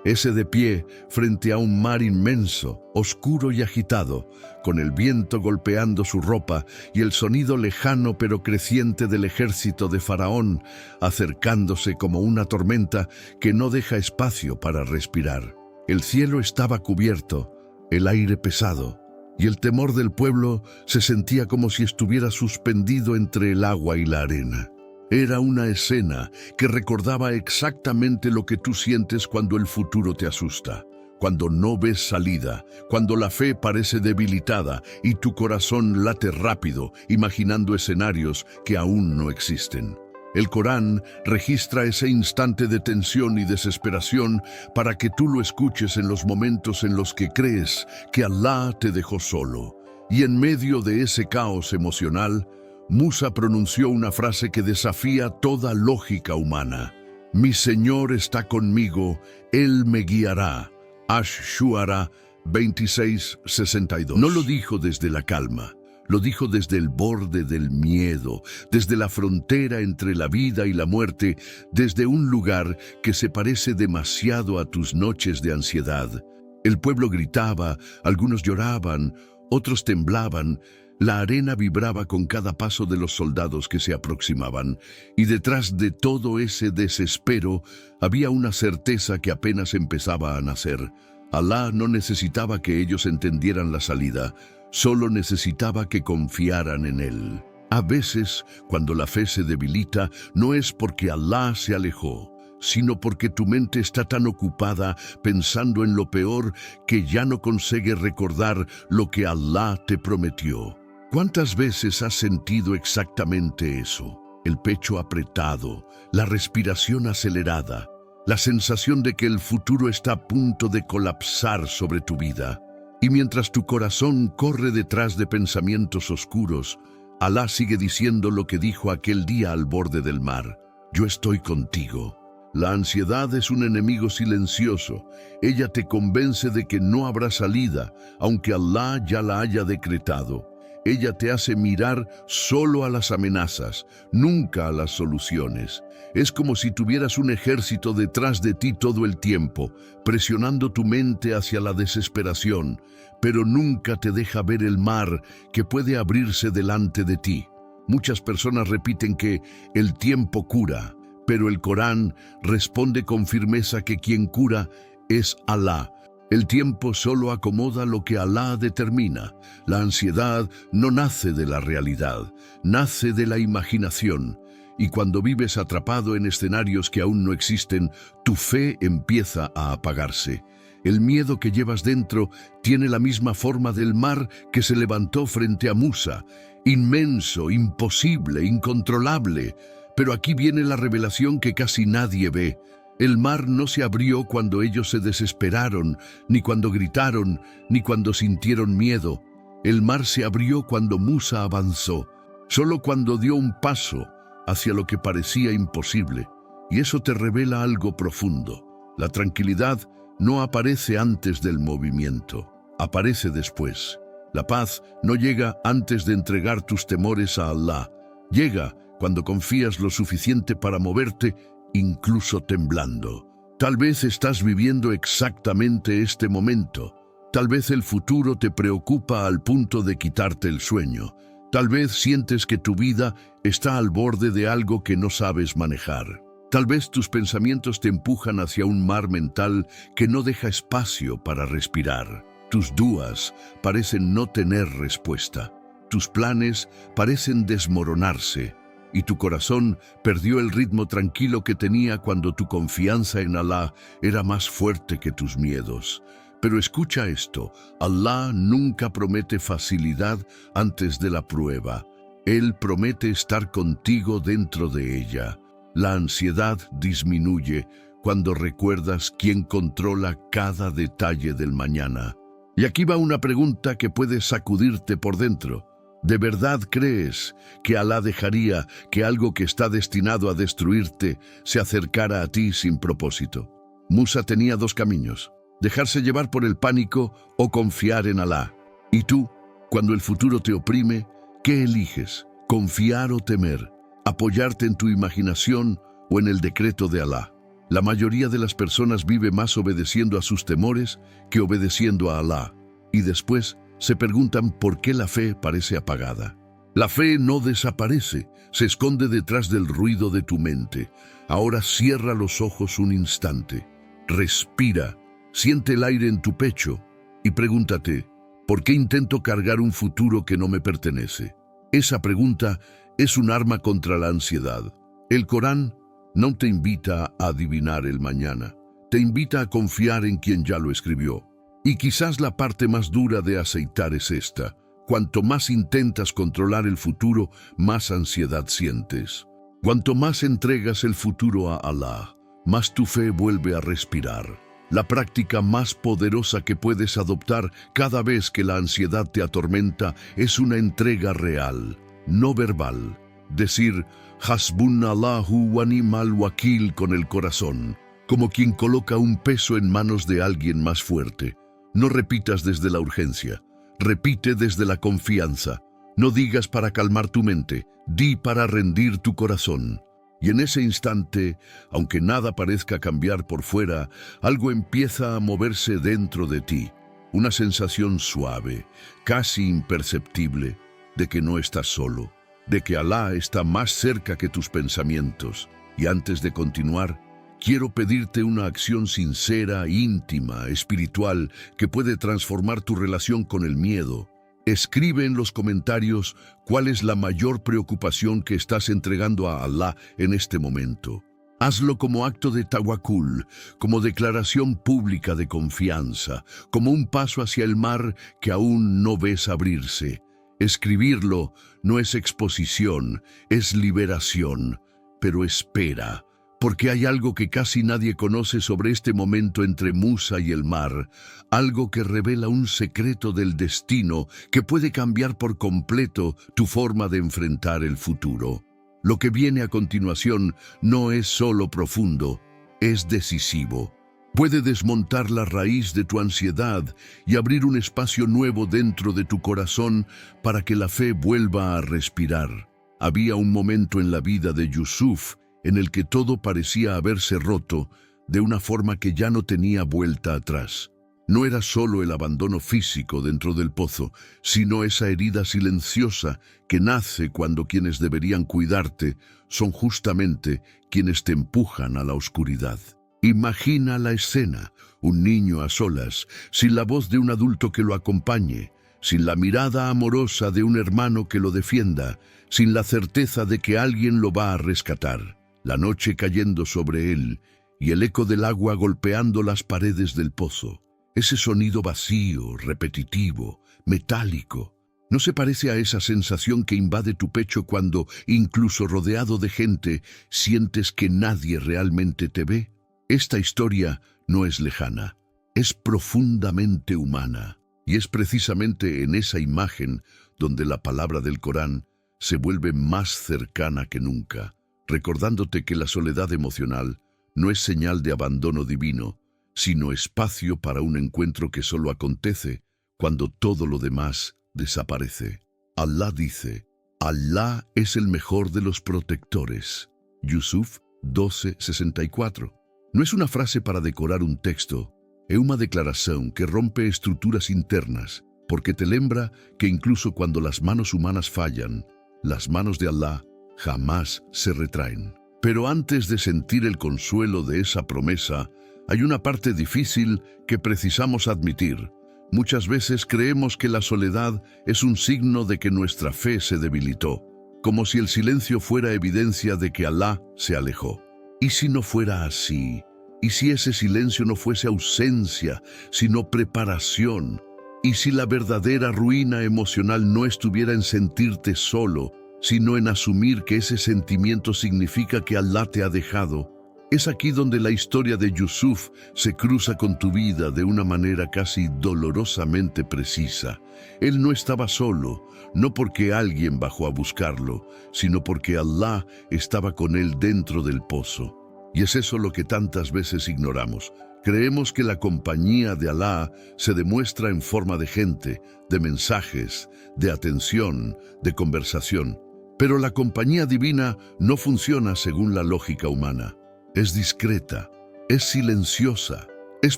ese de pie frente a un mar inmenso, oscuro y agitado, con el viento golpeando su ropa y el sonido lejano pero creciente del ejército de Faraón, acercándose como una tormenta que no deja espacio para respirar. El cielo estaba cubierto, el aire pesado, y el temor del pueblo se sentía como si estuviera suspendido entre el agua y la arena. Era una escena que recordaba exactamente lo que tú sientes cuando el futuro te asusta, cuando no ves salida, cuando la fe parece debilitada y tu corazón late rápido, imaginando escenarios que aún no existen. El Corán registra ese instante de tensión y desesperación para que tú lo escuches en los momentos en los que crees que Alá te dejó solo. Y en medio de ese caos emocional, Musa pronunció una frase que desafía toda lógica humana. Mi Señor está conmigo, Él me guiará. Ash-Shu'ara 26:62. No lo dijo desde la calma, lo dijo desde el borde del miedo, desde la frontera entre la vida y la muerte, desde un lugar que se parece demasiado a tus noches de ansiedad. El pueblo gritaba, algunos lloraban, otros temblaban. La arena vibraba con cada paso de los soldados que se aproximaban, y detrás de todo ese desespero había una certeza que apenas empezaba a nacer. Alá no necesitaba que ellos entendieran la salida, solo necesitaba que confiaran en Él. A veces, cuando la fe se debilita, no es porque Alá se alejó, sino porque tu mente está tan ocupada pensando en lo peor que ya no consigues recordar lo que Alá te prometió. ¿Cuántas veces has sentido exactamente eso? El pecho apretado, la respiración acelerada, la sensación de que el futuro está a punto de colapsar sobre tu vida. Y mientras tu corazón corre detrás de pensamientos oscuros, Alá sigue diciendo lo que dijo aquel día al borde del mar. Yo estoy contigo. La ansiedad es un enemigo silencioso. Ella te convence de que no habrá salida, aunque Alá ya la haya decretado. Ella te hace mirar solo a las amenazas, nunca a las soluciones. Es como si tuvieras un ejército detrás de ti todo el tiempo, presionando tu mente hacia la desesperación, pero nunca te deja ver el mar que puede abrirse delante de ti. Muchas personas repiten que el tiempo cura, pero el Corán responde con firmeza que quien cura es Alá. El tiempo solo acomoda lo que Alá determina. La ansiedad no nace de la realidad, nace de la imaginación. Y cuando vives atrapado en escenarios que aún no existen, tu fe empieza a apagarse. El miedo que llevas dentro tiene la misma forma del mar que se levantó frente a Musa. Inmenso, imposible, incontrolable. Pero aquí viene la revelación que casi nadie ve. El mar no se abrió cuando ellos se desesperaron, ni cuando gritaron, ni cuando sintieron miedo. El mar se abrió cuando Musa avanzó, solo cuando dio un paso hacia lo que parecía imposible. Y eso te revela algo profundo. La tranquilidad no aparece antes del movimiento, aparece después. La paz no llega antes de entregar tus temores a Alá. Llega cuando confías lo suficiente para moverte incluso temblando. Tal vez estás viviendo exactamente este momento. Tal vez el futuro te preocupa al punto de quitarte el sueño. Tal vez sientes que tu vida está al borde de algo que no sabes manejar. Tal vez tus pensamientos te empujan hacia un mar mental que no deja espacio para respirar. Tus dudas parecen no tener respuesta. Tus planes parecen desmoronarse. Y tu corazón perdió el ritmo tranquilo que tenía cuando tu confianza en Alá era más fuerte que tus miedos. Pero escucha esto, Alá nunca promete facilidad antes de la prueba. Él promete estar contigo dentro de ella. La ansiedad disminuye cuando recuerdas quién controla cada detalle del mañana. Y aquí va una pregunta que puede sacudirte por dentro. ¿De verdad crees que Alá dejaría que algo que está destinado a destruirte se acercara a ti sin propósito? Musa tenía dos caminos: dejarse llevar por el pánico o confiar en Alá. ¿Y tú, cuando el futuro te oprime, qué eliges? ¿Confiar o temer? ¿Apoyarte en tu imaginación o en el decreto de Alá? La mayoría de las personas vive más obedeciendo a sus temores que obedeciendo a Alá, y después se preguntan por qué la fe parece apagada. La fe no desaparece, se esconde detrás del ruido de tu mente. Ahora cierra los ojos un instante, respira, siente el aire en tu pecho y pregúntate, ¿por qué intento cargar un futuro que no me pertenece? Esa pregunta es un arma contra la ansiedad. El Corán no te invita a adivinar el mañana, te invita a confiar en quien ya lo escribió. Y quizás la parte más dura de aceitar es esta: cuanto más intentas controlar el futuro, más ansiedad sientes. Cuanto más entregas el futuro a Alá, más tu fe vuelve a respirar. La práctica más poderosa que puedes adoptar cada vez que la ansiedad te atormenta es una entrega real, no verbal. Decir Hasbunallahu wa ni'mal wakil con el corazón, como quien coloca un peso en manos de alguien más fuerte. No repitas desde la urgencia, repite desde la confianza. No digas para calmar tu mente, di para rendir tu corazón. Y en ese instante, aunque nada parezca cambiar por fuera, algo empieza a moverse dentro de ti. Una sensación suave, casi imperceptible, de que no estás solo, de que Alá está más cerca que tus pensamientos. Y antes de continuar, quiero pedirte una acción sincera, íntima, espiritual, que puede transformar tu relación con el miedo. Escribe en los comentarios cuál es la mayor preocupación que estás entregando a Alá en este momento. Hazlo como acto de tawakkul, como declaración pública de confianza, como un paso hacia el mar que aún no ves abrirse. Escribirlo no es exposición, es liberación. Pero espera, porque hay algo que casi nadie conoce sobre este momento entre Musa y el mar, algo que revela un secreto del destino que puede cambiar por completo tu forma de enfrentar el futuro. Lo que viene a continuación no es solo profundo, es decisivo. Puede desmontar la raíz de tu ansiedad y abrir un espacio nuevo dentro de tu corazón para que la fe vuelva a respirar. Había un momento en la vida de Yusuf en el que todo parecía haberse roto de una forma que ya no tenía vuelta atrás. No era solo el abandono físico dentro del pozo, sino esa herida silenciosa que nace cuando quienes deberían cuidarte son justamente quienes te empujan a la oscuridad. Imagina la escena: un niño a solas, sin la voz de un adulto que lo acompañe, sin la mirada amorosa de un hermano que lo defienda, sin la certeza de que alguien lo va a rescatar. La noche cayendo sobre él y el eco del agua golpeando las paredes del pozo. Ese sonido vacío, repetitivo, metálico. ¿No se parece a esa sensación que invade tu pecho cuando, incluso rodeado de gente, sientes que nadie realmente te ve? Esta historia no es lejana, es profundamente humana. Y es precisamente en esa imagen donde la palabra del Corán se vuelve más cercana que nunca, recordándote que la soledad emocional no es señal de abandono divino, sino espacio para un encuentro que solo acontece cuando todo lo demás desaparece. Alá dice: Alá es el mejor de los protectores. Yusuf 12:64. No es una frase para decorar un texto, é uma declaração que rompe estruturas internas, porque te lembra que incluso cuando las manos humanas fallan, las manos de Allah jamás se retraen. Pero antes de sentir el consuelo de esa promesa, hay una parte difícil que precisamos admitir. Muchas veces creemos que la soledad es un signo de que nuestra fe se debilitó, como si el silencio fuera evidencia de que Allah se alejó. ¿Y si no fuera así? ¿Y si ese silencio no fuese ausencia, sino preparación? ¿Y si la verdadera ruina emocional no estuviera en sentirte solo, sino en asumir que ese sentimiento significa que Allah te ha dejado? Es aquí donde la historia de Yusuf se cruza con tu vida de una manera casi dolorosamente precisa. Él no estaba solo, no porque alguien bajó a buscarlo, sino porque Allah estaba con él dentro del pozo. Y es eso lo que tantas veces ignoramos. Creemos que la compañía de Allah se demuestra en forma de gente, de mensajes, de atención, de conversación. Pero la compañía divina no funciona según la lógica humana. Es discreta, es silenciosa, es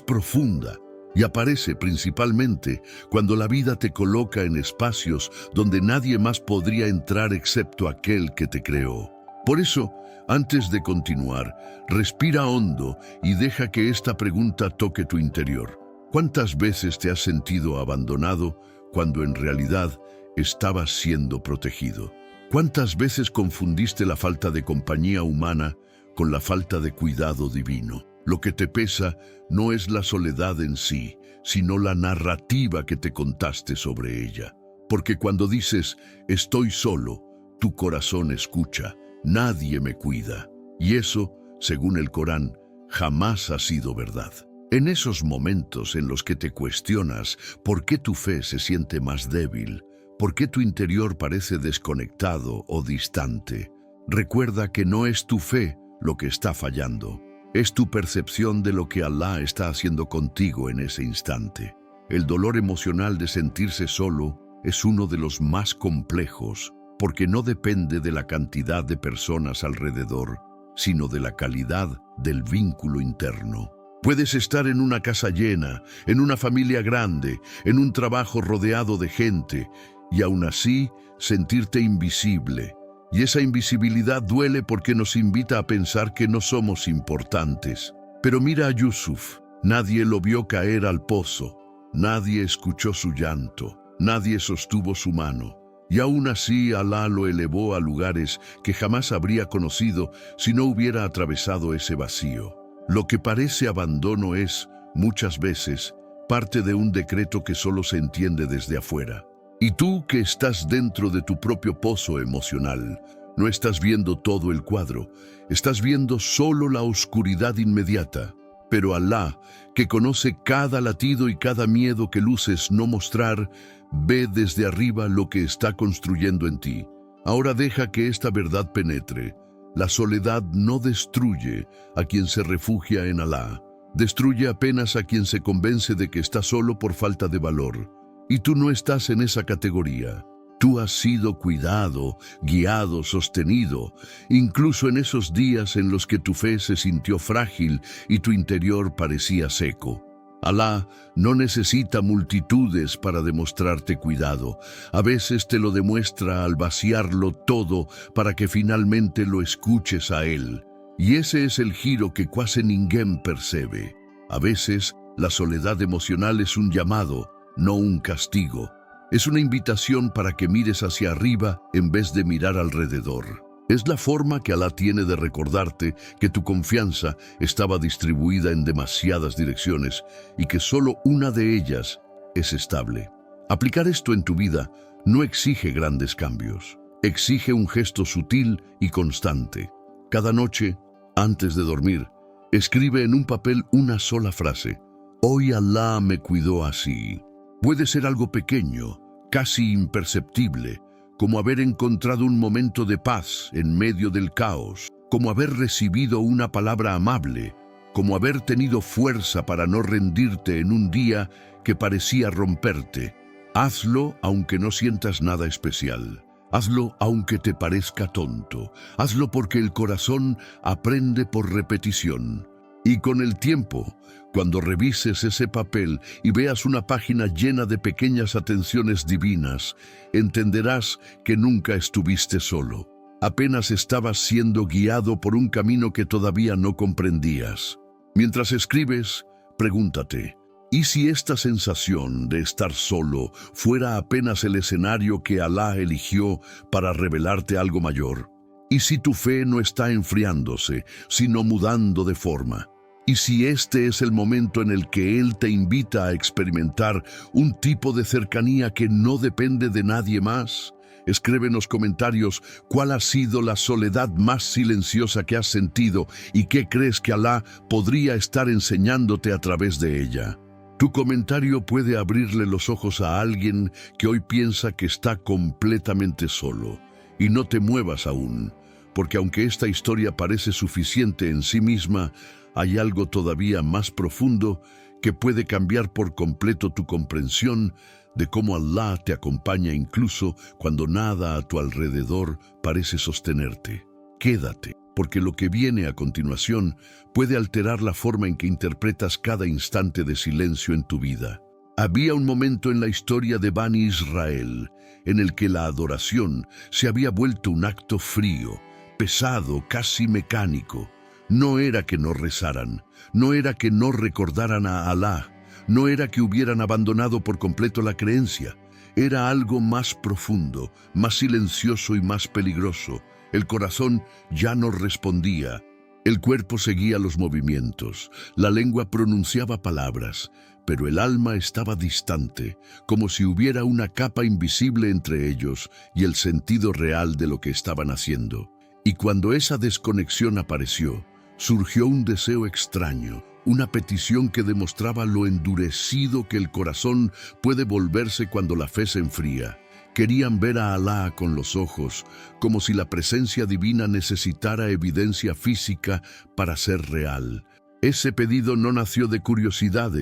profunda y aparece principalmente cuando la vida te coloca en espacios donde nadie más podría entrar excepto aquel que te creó. Por eso, antes de continuar, respira hondo y deja que esta pregunta toque tu interior. ¿Cuántas veces te has sentido abandonado cuando en realidad estabas siendo protegido? ¿Cuántas veces confundiste la falta de compañía humana con la falta de cuidado divino? Lo que te pesa no es la soledad en sí, sino la narrativa que te contaste sobre ella. Porque cuando dices, estoy solo, tu corazón escucha. Nadie me cuida. Y eso, según el Corán, jamás ha sido verdad. En esos momentos en los que te cuestionas por qué tu fe se siente más débil, por qué tu interior parece desconectado o distante, recuerda que no es tu fe lo que está fallando. Es tu percepción de lo que Allah está haciendo contigo en ese instante. El dolor emocional de sentirse solo es uno de los más complejos, porque no depende de la cantidad de personas alrededor, sino de la calidad del vínculo interno. Puedes estar en una casa llena, en una familia grande, en un trabajo rodeado de gente, y aún así sentirte invisible. Y esa invisibilidad duele porque nos invita a pensar que no somos importantes. Pero mira a Yusuf, nadie lo vio caer al pozo, nadie escuchó su llanto, nadie sostuvo su mano. Y aún así Allah lo elevó a lugares que jamás habría conocido si no hubiera atravesado ese vacío. Lo que parece abandono es, muchas veces, parte de un decreto que solo se entiende desde afuera. Y tú que estás dentro de tu propio pozo emocional, no estás viendo todo el cuadro, estás viendo solo la oscuridad inmediata. Pero Allah, que conoce cada latido y cada miedo que luces no mostrar, ve desde arriba lo que está construyendo en ti. Ahora deja que esta verdad penetre. La soledad no destruye a quien se refugia en Allah. Destruye apenas a quien se convence de que está solo por falta de valor. Y tú no estás en esa categoría. Tú has sido cuidado, guiado, sostenido, incluso en esos días en los que tu fe se sintió frágil y tu interior parecía seco. Allah no necesita multitudes para demostrarte cuidado. A veces te lo demuestra al vaciarlo todo para que finalmente lo escuches a Él. Y ese es el giro que quasi ninguém percebe. A veces, la soledad emocional es un llamado, no un castigo. Es una invitación para que mires hacia arriba en vez de mirar alrededor. Es la forma que Allah tiene de recordarte que tu confianza estaba distribuida en demasiadas direcciones y que solo una de ellas es estable. Aplicar esto en tu vida no exige grandes cambios. Exige un gesto sutil y constante. Cada noche, antes de dormir, escribe en un papel una sola frase. Hoy Allah me cuidó así. Puede ser algo pequeño, casi imperceptible, como haber encontrado un momento de paz en medio del caos, como haber recibido una palabra amable, como haber tenido fuerza para no rendirte en un día que parecía romperte. Hazlo aunque no sientas nada especial. Hazlo aunque te parezca tonto. Hazlo porque el corazón aprende por repetición. Y con el tiempo, cuando revises ese papel y veas una página llena de pequeñas atenciones divinas, entenderás que nunca estuviste solo. Apenas estabas siendo guiado por un camino que todavía no comprendías. Mientras escribes, pregúntate, ¿y si esta sensación de estar solo fuera apenas el escenario que Alá eligió para revelarte algo mayor? ¿Y si tu fe no está enfriándose, sino mudando de forma? ¿Y si este es el momento en el que Él te invita a experimentar un tipo de cercanía que no depende de nadie más? Escribe en los comentarios cuál ha sido la soledad más silenciosa que has sentido y qué crees que Alá podría estar enseñándote a través de ella. Tu comentario puede abrirle los ojos a alguien que hoy piensa que está completamente solo. Y no te muevas aún, porque aunque esta historia parece suficiente en sí misma, hay algo todavía más profundo que puede cambiar por completo tu comprensión de cómo Alá te acompaña incluso cuando nada a tu alrededor parece sostenerte. Quédate, porque lo que viene a continuación puede alterar la forma en que interpretas cada instante de silencio en tu vida. Había un momento en la historia de Bani Israel en el que la adoración se había vuelto un acto frío, pesado, casi mecánico. No era que no rezaran, no era que no recordaran a Alá, no era que hubieran abandonado por completo la creencia. Era algo más profundo, más silencioso y más peligroso. El corazón ya no respondía. El cuerpo seguía los movimientos, la lengua pronunciaba palabras, pero el alma estaba distante, como si hubiera una capa invisible entre ellos y el sentido real de lo que estaban haciendo. Y cuando esa desconexión apareció, surgió un deseo extraño, una petición que demostraba lo endurecido que el corazón puede volverse cuando la fe se enfría. Querían ver a Alá con los ojos, como si la presencia divina necesitara evidencia física para ser real. Ese pedido no nació de curiosidad,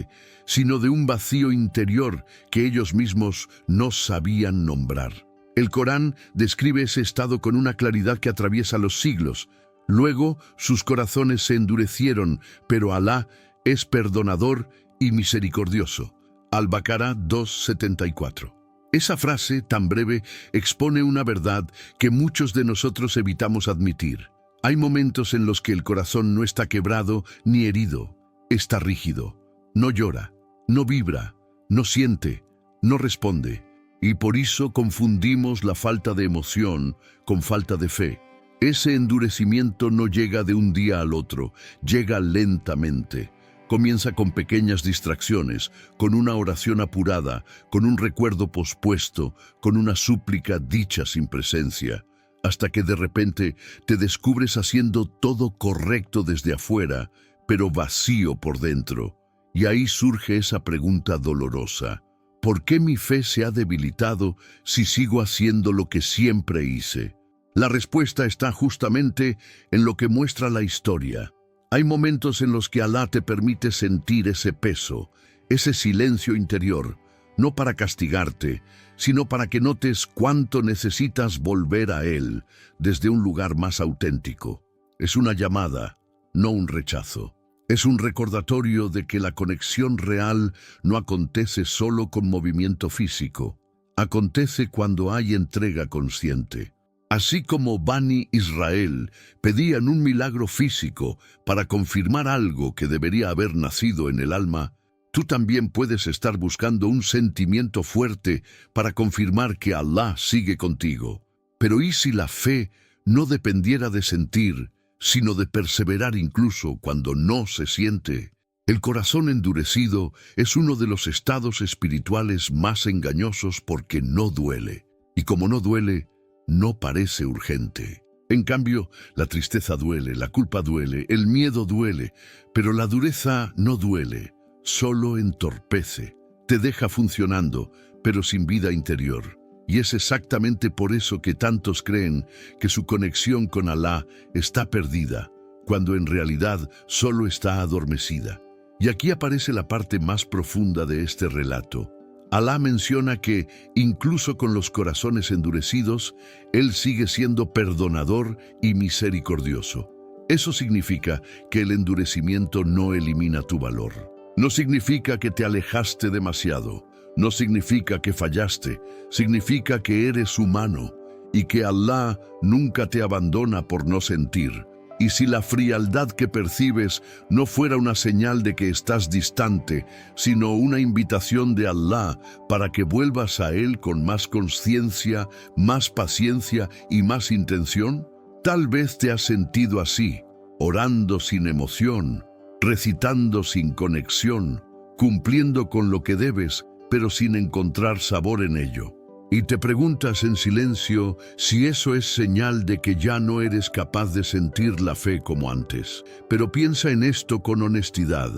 sino de un vacío interior que ellos mismos no sabían nombrar. El Corán describe ese estado con una claridad que atraviesa los siglos. Luego sus corazones se endurecieron, pero Alá es perdonador y misericordioso. Al-Baqara 2:74. Esa frase tan breve expone una verdad que muchos de nosotros evitamos admitir. Hay momentos en los que el corazón no está quebrado ni herido, está rígido, no llora, no vibra, no siente, no responde. Y por eso confundimos la falta de emoción con falta de fe. Ese endurecimiento no llega de un día al otro, llega lentamente. Comienza con pequeñas distracciones, con una oración apurada, con un recuerdo pospuesto, con una súplica dicha sin presencia, hasta que de repente te descubres haciendo todo correcto desde afuera, pero vacío por dentro. Y ahí surge esa pregunta dolorosa: ¿por qué mi fe se ha debilitado si sigo haciendo lo que siempre hice? La respuesta está justamente en lo que muestra la historia. Hay momentos en los que Alá te permite sentir ese peso, ese silencio interior, no para castigarte, sino para que notes cuánto necesitas volver a Él desde un lugar más auténtico. Es una llamada, no un rechazo. Es un recordatorio de que la conexión real no acontece solo con movimiento físico, acontece cuando hay entrega consciente. Así como Bani Israel pedían un milagro físico para confirmar algo que debería haber nacido en el alma, tú también puedes estar buscando un sentimiento fuerte para confirmar que Alá sigue contigo. Pero ¿y si la fe no dependiera de sentir, sino de perseverar incluso cuando no se siente? El corazón endurecido es uno de los estados espirituales más engañosos porque no duele. Y como no duele, no parece urgente. En cambio, la tristeza duele, la culpa duele, el miedo duele, pero la dureza no duele, solo entorpece, te deja funcionando, pero sin vida interior. Y es exactamente por eso que tantos creen que su conexión con Alá está perdida, cuando en realidad solo está adormecida. Y aquí aparece la parte más profunda de este relato. Alá menciona que, incluso con los corazones endurecidos, Él sigue siendo perdonador y misericordioso. Eso significa que el endurecimiento no elimina tu valor. No significa que te alejaste demasiado. No significa que fallaste. Significa que eres humano y que Alá nunca te abandona por no sentir. Y si la frialdad que percibes no fuera una señal de que estás distante, sino una invitación de Alá para que vuelvas a Él con más conciencia, más paciencia y más intención, tal vez te has sentido así, orando sin emoción, recitando sin conexión, cumpliendo con lo que debes, pero sin encontrar sabor en ello. Y te preguntas en silencio si eso es señal de que ya no eres capaz de sentir la fe como antes. Pero piensa en esto con honestidad.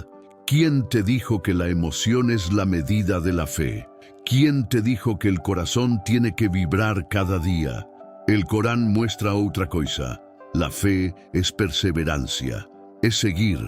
¿Quién te dijo que la emoción es la medida de la fe? ¿Quién te dijo que el corazón tiene que vibrar cada día? El Corán muestra otra cosa. La fe es perseverancia, es seguir,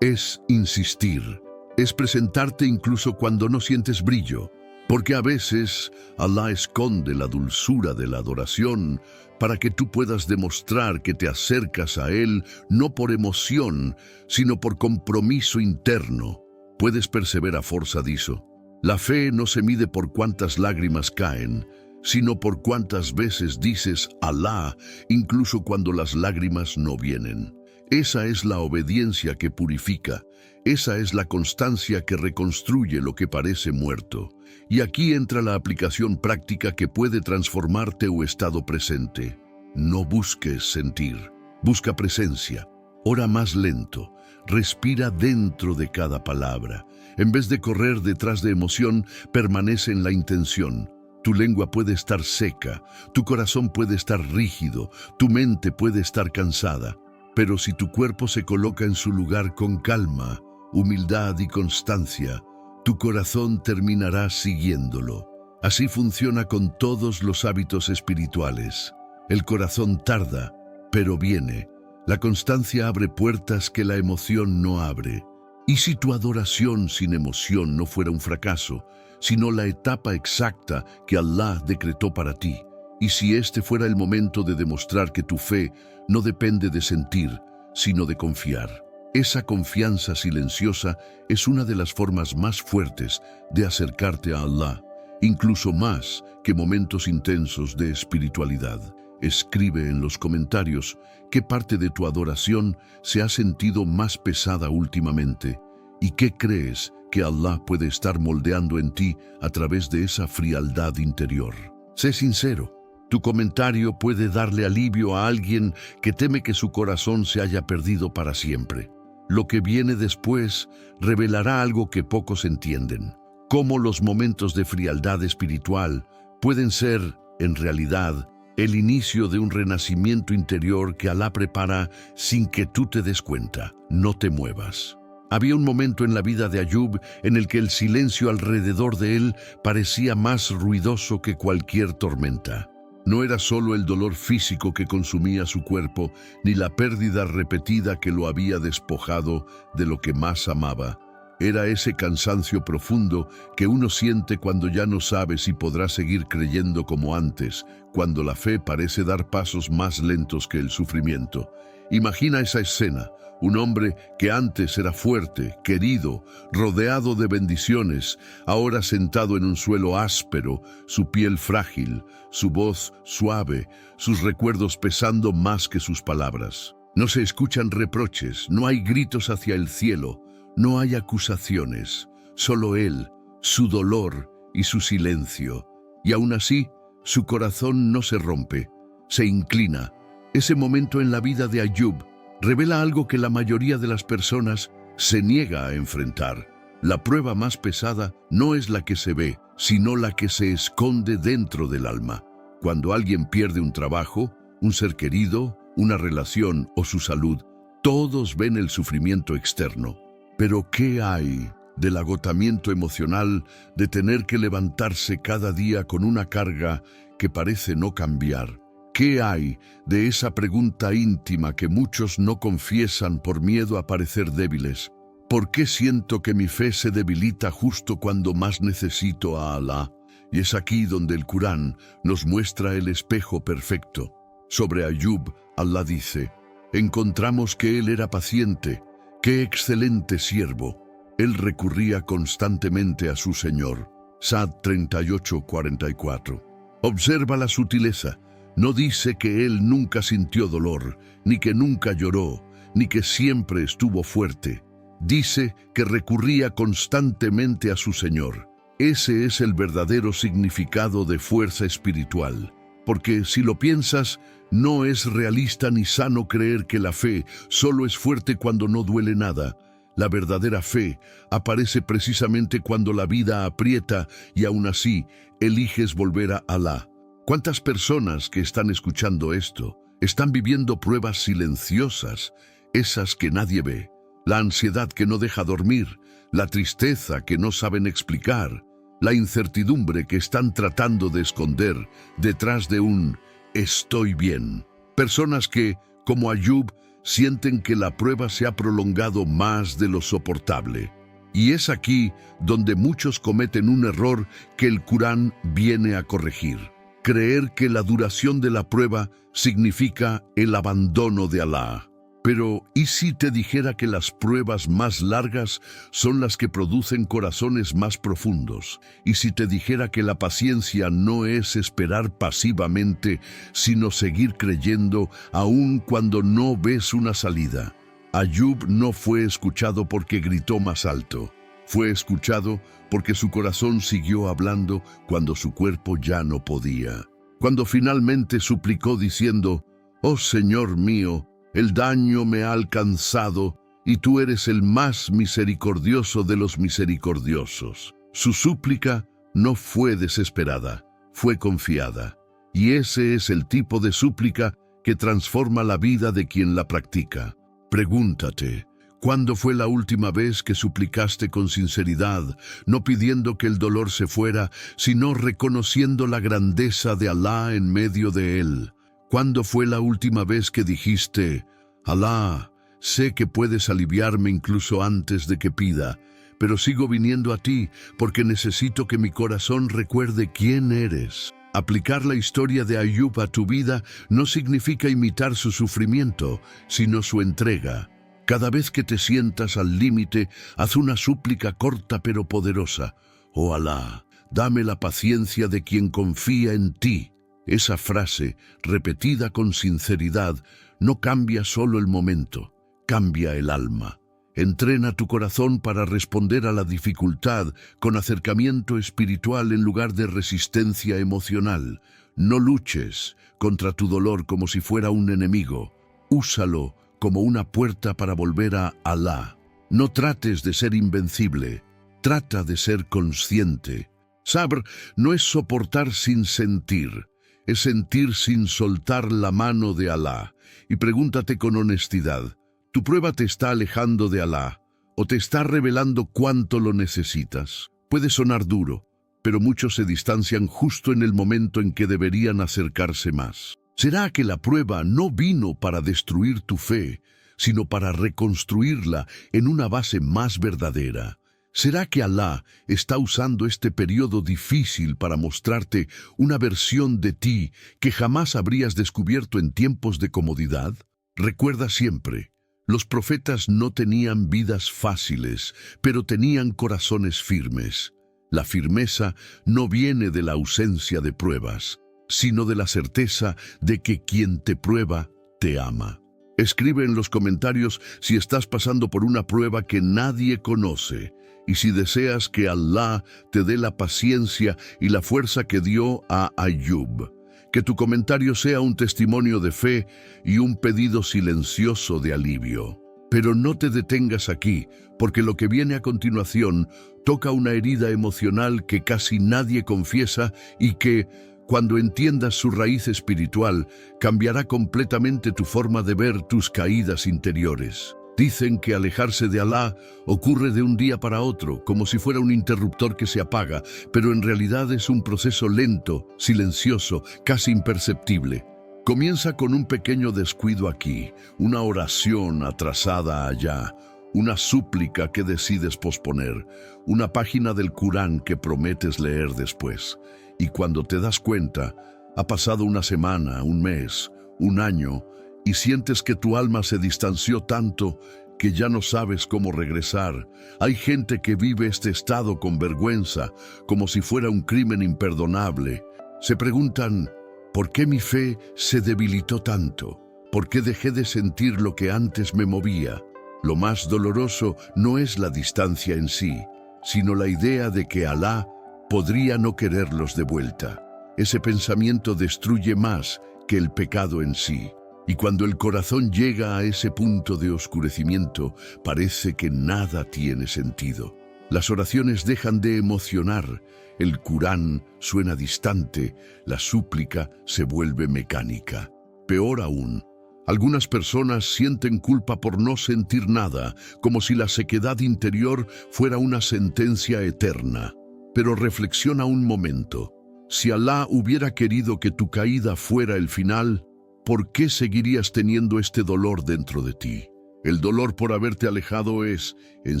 es insistir, es presentarte incluso cuando no sientes brillo. Porque a veces Alá esconde la dulzura de la adoración para que tú puedas demostrar que te acercas a Él no por emoción, sino por compromiso interno. Puedes perseverar a fuerza disso. La fe no se mide por cuántas lágrimas caen, sino por cuántas veces dices Alá, incluso cuando las lágrimas no vienen. Esa es la obediencia que purifica. Esa es la constancia que reconstruye lo que parece muerto. Y aquí entra la aplicación práctica que puede transformar tu estado presente. No busques sentir, busca presencia. Ora más lento, respira dentro de cada palabra. En vez de correr detrás de emoción, permanece en la intención. Tu lengua puede estar seca, tu corazón puede estar rígido, tu mente puede estar cansada. Pero si tu cuerpo se coloca en su lugar con calma, humildad y constancia, tu corazón terminará siguiéndolo. Así funciona con todos los hábitos espirituales. El corazón tarda, pero viene. La constancia abre puertas que la emoción no abre. ¿Y si tu adoración sin emoción no fuera un fracaso, sino la etapa exacta que Alá decretó para ti? ¿Y si este fuera el momento de demostrar que tu fe no depende de sentir, sino de confiar? Esa confianza silenciosa es una de las formas más fuertes de acercarte a Alá, incluso más que momentos intensos de espiritualidad. Escribe en los comentarios qué parte de tu adoración se ha sentido más pesada últimamente y qué crees que Alá puede estar moldeando en ti a través de esa frialdad interior. Sé sincero. Tu comentario puede darle alivio a alguien que teme que su corazón se haya perdido para siempre. Lo que viene después revelará algo que pocos entienden: cómo los momentos de frialdad espiritual pueden ser, en realidad, el inicio de un renacimiento interior que Alá prepara sin que tú te des cuenta. No te muevas. Había un momento en la vida de Ayub en el que el silencio alrededor de él parecía más ruidoso que cualquier tormenta. No era solo el dolor físico que consumía su cuerpo, ni la pérdida repetida que lo había despojado de lo que más amaba. Era ese cansancio profundo que uno siente cuando ya no sabe si podrá seguir creyendo como antes, cuando la fe parece dar pasos más lentos que el sufrimiento. Imagina esa escena. Un hombre que antes era fuerte, querido, rodeado de bendiciones, ahora sentado en un suelo áspero, su piel frágil, su voz suave, sus recuerdos pesando más que sus palabras. No se escuchan reproches, no hay gritos hacia el cielo, no hay acusaciones, solo él, su dolor y su silencio. Y aún así, su corazón no se rompe, se inclina. Ese momento en la vida de Ayub revela algo que la mayoría de las personas se niega a enfrentar. La prueba más pesada no es la que se ve, sino la que se esconde dentro del alma. Cuando alguien pierde un trabajo, un ser querido, una relación o su salud, todos ven el sufrimiento externo. Pero ¿qué hay del agotamiento emocional de tener que levantarse cada día con una carga que parece no cambiar? ¿Qué hay de esa pregunta íntima que muchos no confiesan por miedo a parecer débiles? ¿Por qué siento que mi fe se debilita justo cuando más necesito a Alá? Y es aquí donde el Corán nos muestra el espejo perfecto. Sobre Ayub, Alá dice: encontramos que él era paciente, qué excelente siervo. Él recurría constantemente a su Señor. Sad 38:44. Observa la sutileza. No dice que él nunca sintió dolor, ni que nunca lloró, ni que siempre estuvo fuerte. Dice que recurría constantemente a su Señor. Ese es el verdadero significado de fuerza espiritual. Porque si lo piensas, no es realista ni sano creer que la fe solo es fuerte cuando no duele nada. La verdadera fe aparece precisamente cuando la vida aprieta y aún así eliges volver a Alá. ¿Cuántas personas que están escuchando esto están viviendo pruebas silenciosas, esas que nadie ve? La ansiedad que no deja dormir, la tristeza que no saben explicar, la incertidumbre que están tratando de esconder detrás de un «estoy bien». Personas que, como Ayub, sienten que la prueba se ha prolongado más de lo soportable. Y es aquí donde muchos cometen un error que el Corán viene a corregir. Creer que la duración de la prueba significa el abandono de Alá. Pero, ¿y si te dijera que las pruebas más largas son las que producen corazones más profundos? ¿Y si te dijera que la paciencia no es esperar pasivamente, sino seguir creyendo aun cuando no ves una salida? Ayub no fue escuchado porque gritó más alto. Fue escuchado porque su corazón siguió hablando cuando su cuerpo ya no podía. Cuando finalmente suplicó diciendo: «Oh Señor mío, el daño me ha alcanzado, y tú eres el más misericordioso de los misericordiosos». Su súplica no fue desesperada, fue confiada. Y ese es el tipo de súplica que transforma la vida de quien la practica. Pregúntate, ¿cuándo fue la última vez que suplicaste con sinceridad, no pidiendo que el dolor se fuera, sino reconociendo la grandeza de Alá en medio de él? ¿Cuándo fue la última vez que dijiste: «Alá, sé que puedes aliviarme incluso antes de que pida, pero sigo viniendo a ti porque necesito que mi corazón recuerde quién eres»? Aplicar la historia de Ayub a tu vida no significa imitar su sufrimiento, sino su entrega. Cada vez que te sientas al límite, haz una súplica corta pero poderosa: «Oh Alá, dame la paciencia de quien confía en ti». Esa frase, repetida con sinceridad, no cambia solo el momento, cambia el alma. Entrena tu corazón para responder a la dificultad con acercamiento espiritual en lugar de resistencia emocional. No luches contra tu dolor como si fuera un enemigo. Úsalo como una puerta para volver a Alá. No trates de ser invencible, trata de ser consciente. Sabr no es soportar sin sentir, es sentir sin soltar la mano de Alá. Y pregúntate con honestidad, ¿tu prueba te está alejando de Alá o te está revelando cuánto lo necesitas? Puede sonar duro, pero muchos se distancian justo en el momento en que deberían acercarse más. ¿Será que la prueba no vino para destruir tu fe, sino para reconstruirla en una base más verdadera? ¿Será que Alá está usando este periodo difícil para mostrarte una versión de ti que jamás habrías descubierto en tiempos de comodidad? Recuerda siempre, los profetas no tenían vidas fáciles, pero tenían corazones firmes. La firmeza no viene de la ausencia de pruebas, sino de la certeza de que quien te prueba te ama. Escribe en los comentarios si estás pasando por una prueba que nadie conoce y si deseas que Alá te dé la paciencia y la fuerza que dio a Ayub. Que tu comentario sea un testimonio de fe y un pedido silencioso de alivio. Pero no te detengas aquí, porque lo que viene a continuación toca una herida emocional que casi nadie confiesa y que, cuando entiendas su raíz espiritual, cambiará completamente tu forma de ver tus caídas interiores. Dicen que alejarse de Alá ocurre de un día para otro, como si fuera un interruptor que se apaga, pero en realidad es un proceso lento, silencioso, casi imperceptible. Comienza con un pequeño descuido aquí, una oración atrasada allá, una súplica que decides posponer, una página del Corán que prometes leer después. Y cuando te das cuenta, ha pasado una semana, un mes, un año, y sientes que tu alma se distanció tanto que ya no sabes cómo regresar. Hay gente que vive este estado con vergüenza, como si fuera un crimen imperdonable. Se preguntan, ¿por qué mi fe se debilitó tanto? ¿Por qué dejé de sentir lo que antes me movía? Lo más doloroso no es la distancia en sí, sino la idea de que Alá podría no quererlos de vuelta. Ese pensamiento destruye más que el pecado en sí. Y cuando el corazón llega a ese punto de oscurecimiento, parece que nada tiene sentido. Las oraciones dejan de emocionar, el Corán suena distante, la súplica se vuelve mecánica. Peor aún, algunas personas sienten culpa por no sentir nada, como si la sequedad interior fuera una sentencia eterna. Pero reflexiona un momento. Si Alá hubiera querido que tu caída fuera el final, ¿por qué seguirías teniendo este dolor dentro de ti? El dolor por haberte alejado es, en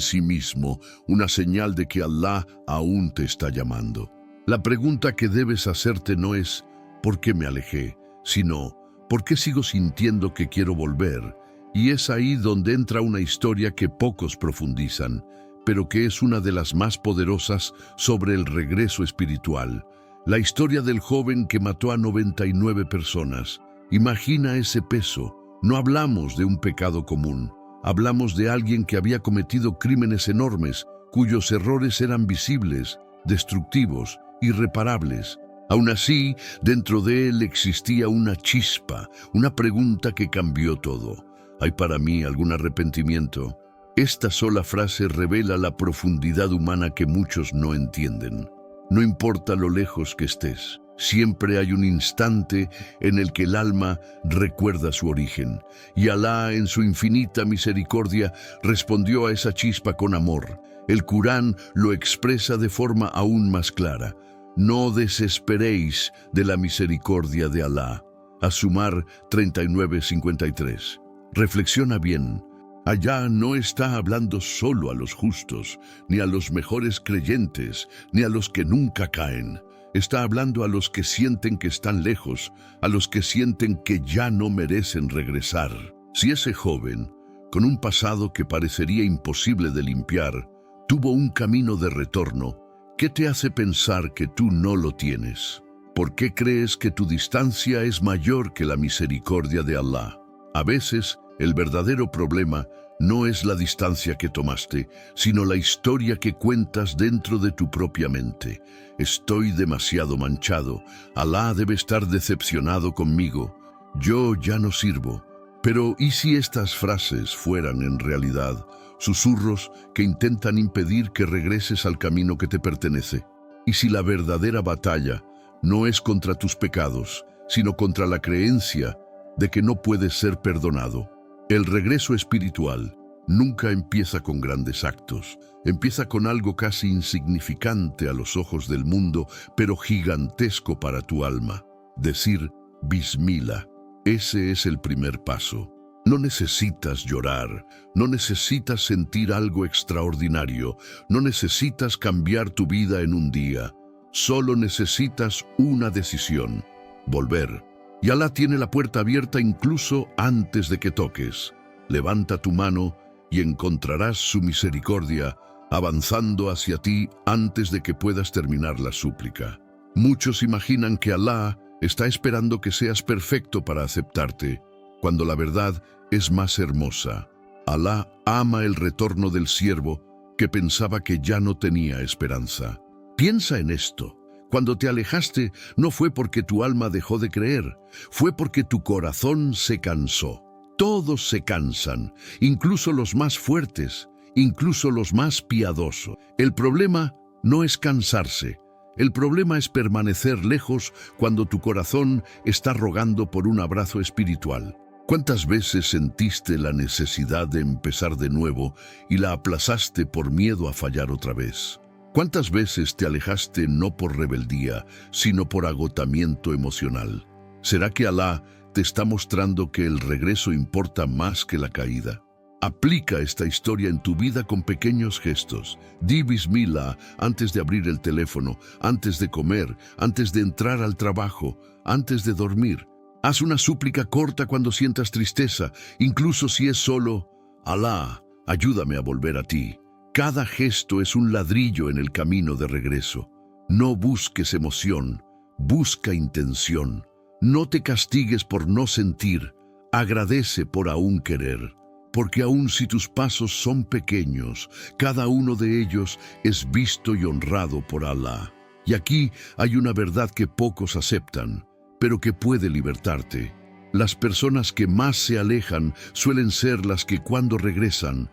sí mismo, una señal de que Alá aún te está llamando. La pregunta que debes hacerte no es ¿por qué me alejé?, sino ¿por qué sigo sintiendo que quiero volver? Y es ahí donde entra una historia que pocos profundizan, pero que es una de las más poderosas sobre el regreso espiritual. La historia del joven que mató a 99 personas. Imagina ese peso. No hablamos de un pecado común. Hablamos de alguien que había cometido crímenes enormes, cuyos errores eran visibles, destructivos, irreparables. Aún así, dentro de él existía una chispa, una pregunta que cambió todo. ¿Hay para mí algún arrepentimiento? Esta sola frase revela la profundidad humana que muchos no entienden. No importa lo lejos que estés, siempre hay un instante en el que el alma recuerda su origen. Y Alá, en su infinita misericordia, respondió a esa chispa con amor. El Corán lo expresa de forma aún más clara. No desesperéis de la misericordia de Alá. As-Zumar 39:53. Reflexiona bien. Allá no está hablando solo a los justos, ni a los mejores creyentes, ni a los que nunca caen. Está hablando a los que sienten que están lejos, a los que sienten que ya no merecen regresar. Si ese joven, con un pasado que parecería imposible de limpiar, tuvo un camino de retorno, ¿qué te hace pensar que tú no lo tienes? ¿Por qué crees que tu distancia es mayor que la misericordia de Alá? A veces, el verdadero problema no es la distancia que tomaste, sino la historia que cuentas dentro de tu propia mente. Estoy demasiado manchado. Alá debe estar decepcionado conmigo. Yo ya no sirvo. Pero ¿y si estas frases fueran en realidad susurros que intentan impedir que regreses al camino que te pertenece? ¿Y si la verdadera batalla no es contra tus pecados, sino contra la creencia de que no puedes ser perdonado? El regreso espiritual nunca empieza con grandes actos. Empieza con algo casi insignificante a los ojos del mundo, pero gigantesco para tu alma. Decir Bismillah. Ese es el primer paso. No necesitas llorar, no necesitas sentir algo extraordinario, no necesitas cambiar tu vida en un día. Solo necesitas una decisión: volver. Y Alá tiene la puerta abierta incluso antes de que toques. Levanta tu mano y encontrarás su misericordia avanzando hacia ti antes de que puedas terminar la súplica. Muchos imaginan que Alá está esperando que seas perfecto para aceptarte, cuando la verdad es más hermosa. Alá ama el retorno del siervo que pensaba que ya no tenía esperanza. Piensa en esto. Cuando te alejaste, no fue porque tu alma dejó de creer, fue porque tu corazón se cansó. Todos se cansan, incluso los más fuertes, incluso los más piadosos. El problema no es cansarse, el problema es permanecer lejos cuando tu corazón está rogando por un abrazo espiritual. ¿Cuántas veces sentiste la necesidad de empezar de nuevo y la aplazaste por miedo a fallar otra vez? ¿Cuántas veces te alejaste no por rebeldía, sino por agotamiento emocional? ¿Será que Alá te está mostrando que el regreso importa más que la caída? Aplica esta historia en tu vida con pequeños gestos. Di Bismillah antes de abrir el teléfono, antes de comer, antes de entrar al trabajo, antes de dormir. Haz una súplica corta cuando sientas tristeza, incluso si es solo: Alá, ayúdame a volver a ti. Cada gesto es un ladrillo en el camino de regreso. No busques emoción, busca intención. No te castigues por no sentir, agradece por aún querer. Porque aun si tus pasos son pequeños, cada uno de ellos es visto y honrado por Alá. Y aquí hay una verdad que pocos aceptan, pero que puede libertarte. Las personas que más se alejan suelen ser las que cuando regresan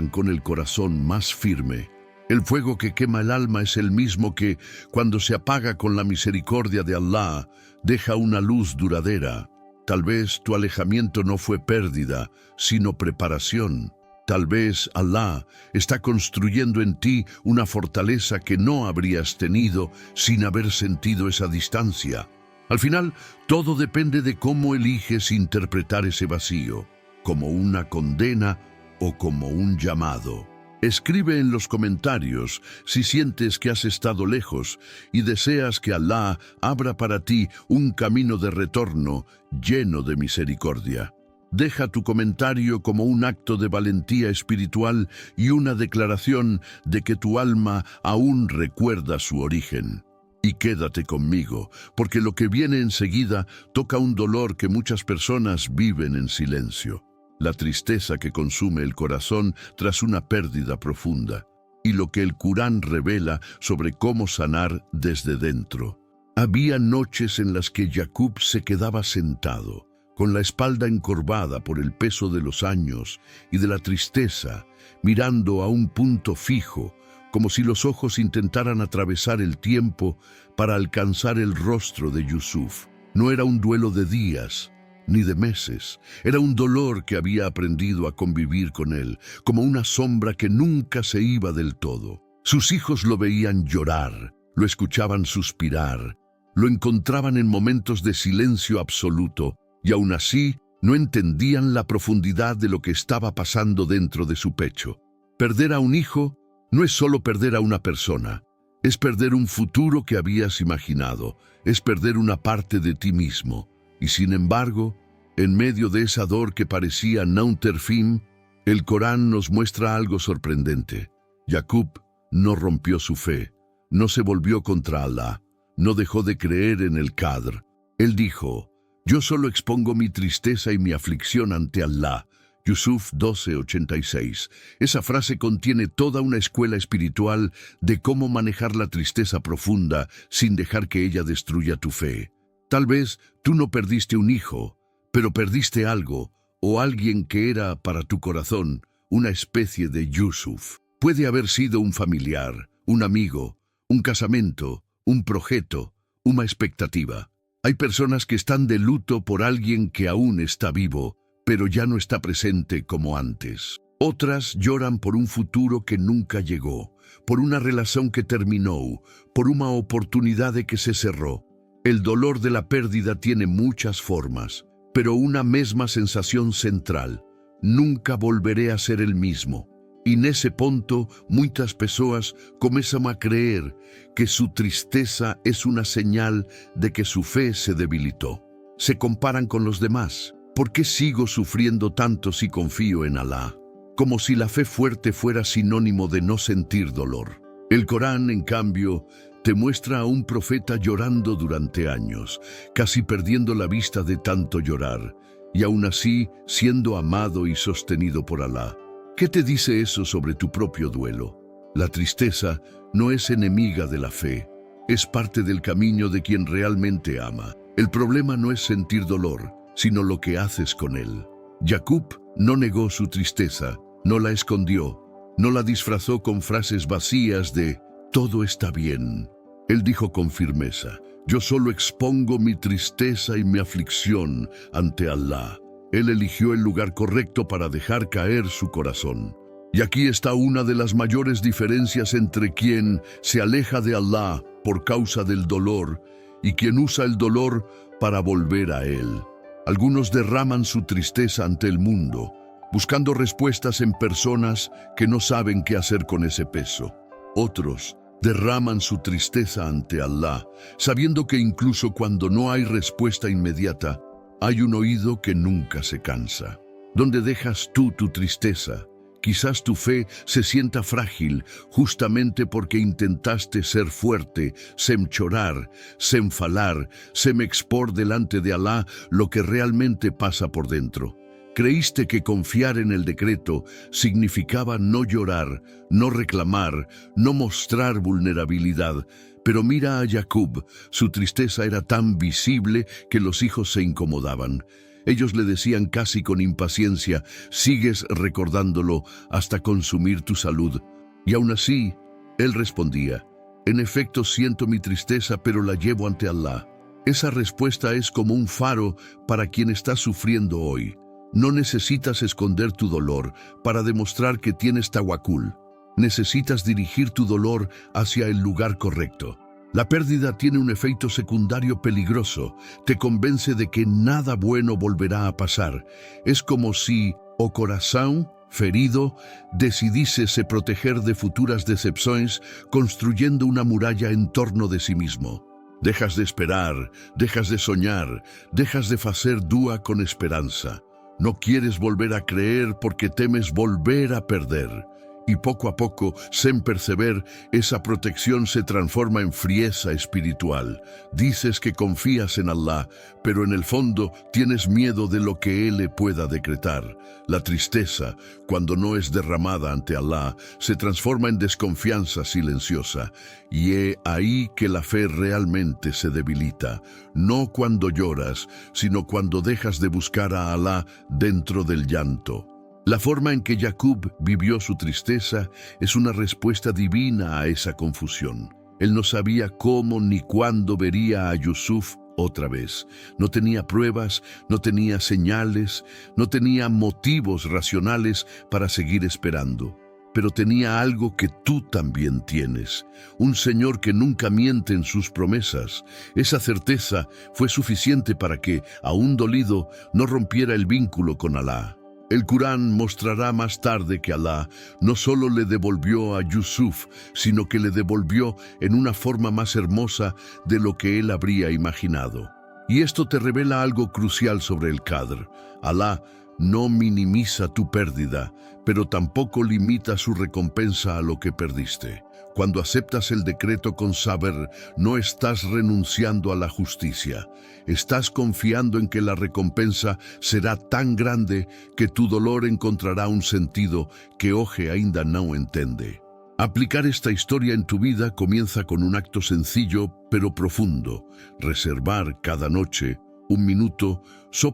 con el corazón más firme. El fuego que quema el alma es el mismo que, cuando se apaga con la misericordia de Alá, deja una luz duradera. Tal vez tu alejamiento no fue pérdida, sino preparación. Tal vez Alá está construyendo en ti una fortaleza que no habrías tenido sin haber sentido esa distancia. Al final, todo depende de cómo eliges interpretar ese vacío, como una condena o como un llamado. Escribe en los comentarios si sientes que has estado lejos y deseas que Alá abra para ti un camino de retorno lleno de misericordia. Deja tu comentario como un acto de valentía espiritual y una declaración de que tu alma aún recuerda su origen. Y quédate conmigo, porque lo que viene enseguida toca un dolor que muchas personas viven en silencio. La tristeza que consume el corazón tras una pérdida profunda, y lo que el Corán revela sobre cómo sanar desde dentro. Había noches en las que Jacob se quedaba sentado, con la espalda encorvada por el peso de los años y de la tristeza, mirando a un punto fijo, como si los ojos intentaran atravesar el tiempo para alcanzar el rostro de Yusuf. No era un duelo de días, ni de meses. Era un dolor que había aprendido a convivir con él, como una sombra que nunca se iba del todo. Sus hijos lo veían llorar, lo escuchaban suspirar, lo encontraban en momentos de silencio absoluto, y aún así no entendían la profundidad de lo que estaba pasando dentro de su pecho. Perder a un hijo no es solo perder a una persona, es perder un futuro que habías imaginado, es perder una parte de ti mismo. Y sin embargo, en medio de esa dor que parecía no tener fin, el Corán nos muestra algo sorprendente. Jacob no rompió su fe, no se volvió contra Alá, no dejó de creer en el Qadr. Él dijo: yo solo expongo mi tristeza y mi aflicción ante Alá. Yusuf 12:86. Esa frase contiene toda una escuela espiritual de cómo manejar la tristeza profunda sin dejar que ella destruya tu fe. Tal vez tú no perdiste un hijo, pero perdiste algo o alguien que era para tu corazón una especie de Yusuf. Puede haber sido un familiar, un amigo, un casamento, un proyecto, una expectativa. Hay personas que están de luto por alguien que aún está vivo, pero ya no está presente como antes. Otras lloran por un futuro que nunca llegó, por una relación que terminó, por una oportunidad de que se cerró. El dolor de la pérdida tiene muchas formas, pero una misma sensación central: nunca volveré a ser el mismo. Y en ese punto, muchas personas comienzan a creer que su tristeza es una señal de que su fe se debilitó. Se comparan con los demás. ¿Por qué sigo sufriendo tanto si confío en Alá? Como si la fe fuerte fuera sinónimo de no sentir dolor. El Corán, en cambio, te muestra a un profeta llorando durante años, casi perdiendo la vista de tanto llorar, y aún así siendo amado y sostenido por Alá. ¿Qué te dice eso sobre tu propio duelo? La tristeza no es enemiga de la fe, es parte del camino de quien realmente ama. El problema no es sentir dolor, sino lo que haces con él. Jacob no negó su tristeza, no la escondió, no la disfrazó con frases vacías de «todo está bien». Él dijo con firmeza: yo solo expongo mi tristeza y mi aflicción ante Alá. Él eligió el lugar correcto para dejar caer su corazón. Y aquí está una de las mayores diferencias entre quien se aleja de Alá por causa del dolor y quien usa el dolor para volver a Él. Algunos derraman su tristeza ante el mundo, buscando respuestas en personas que no saben qué hacer con ese peso. Otros derraman su tristeza ante Allah, sabiendo que incluso cuando no hay respuesta inmediata, hay un oído que nunca se cansa. ¿Dónde dejas tú tu tristeza? Quizás tu fe se sienta frágil justamente porque intentaste ser fuerte, sem chorar, sem falar, sem expor delante de Allah lo que realmente pasa por dentro. Creíste que confiar en el decreto significaba no llorar, no reclamar, no mostrar vulnerabilidad. Pero mira a Jacob, su tristeza era tan visible que los hijos se incomodaban. Ellos le decían casi con impaciencia, sigues recordándolo hasta consumir tu salud. Y aún así, él respondía, en efecto siento mi tristeza, pero la llevo ante Allah. Esa respuesta es como un faro para quien está sufriendo hoy. No necesitas esconder tu dolor para demostrar que tienes tawakkul. Necesitas dirigir tu dolor hacia el lugar correcto. La pérdida tiene un efecto secundario peligroso. Te convence de que nada bueno volverá a pasar. Es como si, o corazón ferido, decidísese proteger de futuras decepciones, construyendo una muralla en torno de sí mismo. Dejas de esperar, dejas de soñar, dejas de hacer dúa con esperanza. No quieres volver a creer porque temes volver a perder. Y poco a poco, sin perceber, esa protección se transforma en frieza espiritual. Dices que confías en Allah, pero en el fondo tienes miedo de lo que Él le pueda decretar. La tristeza, cuando no es derramada ante Allah, se transforma en desconfianza silenciosa. Y es ahí que la fe realmente se debilita. No cuando lloras, sino cuando dejas de buscar a Allah dentro del llanto. La forma en que Jacob vivió su tristeza es una respuesta divina a esa confusión. Él no sabía cómo ni cuándo vería a Yusuf otra vez. No tenía pruebas, no tenía señales, no tenía motivos racionales para seguir esperando. Pero tenía algo que tú también tienes, un Señor que nunca miente en sus promesas. Esa certeza fue suficiente para que, aún dolido, no rompiera el vínculo con Allah. El Corán mostrará más tarde que Allah no solo le devolvió a Yusuf, sino que le devolvió en una forma más hermosa de lo que él habría imaginado. Y esto te revela algo crucial sobre el Qadr. Allah no minimiza tu pérdida, pero tampoco limita su recompensa a lo que perdiste. Cuando aceptas el decreto con saber, no estás renunciando a la justicia. Estás confiando en que la recompensa será tan grande que tu dolor encontrará un sentido que oje ainda no entiende. Aplicar esta historia en tu vida comienza con un acto sencillo pero profundo. Reservar cada noche un minuto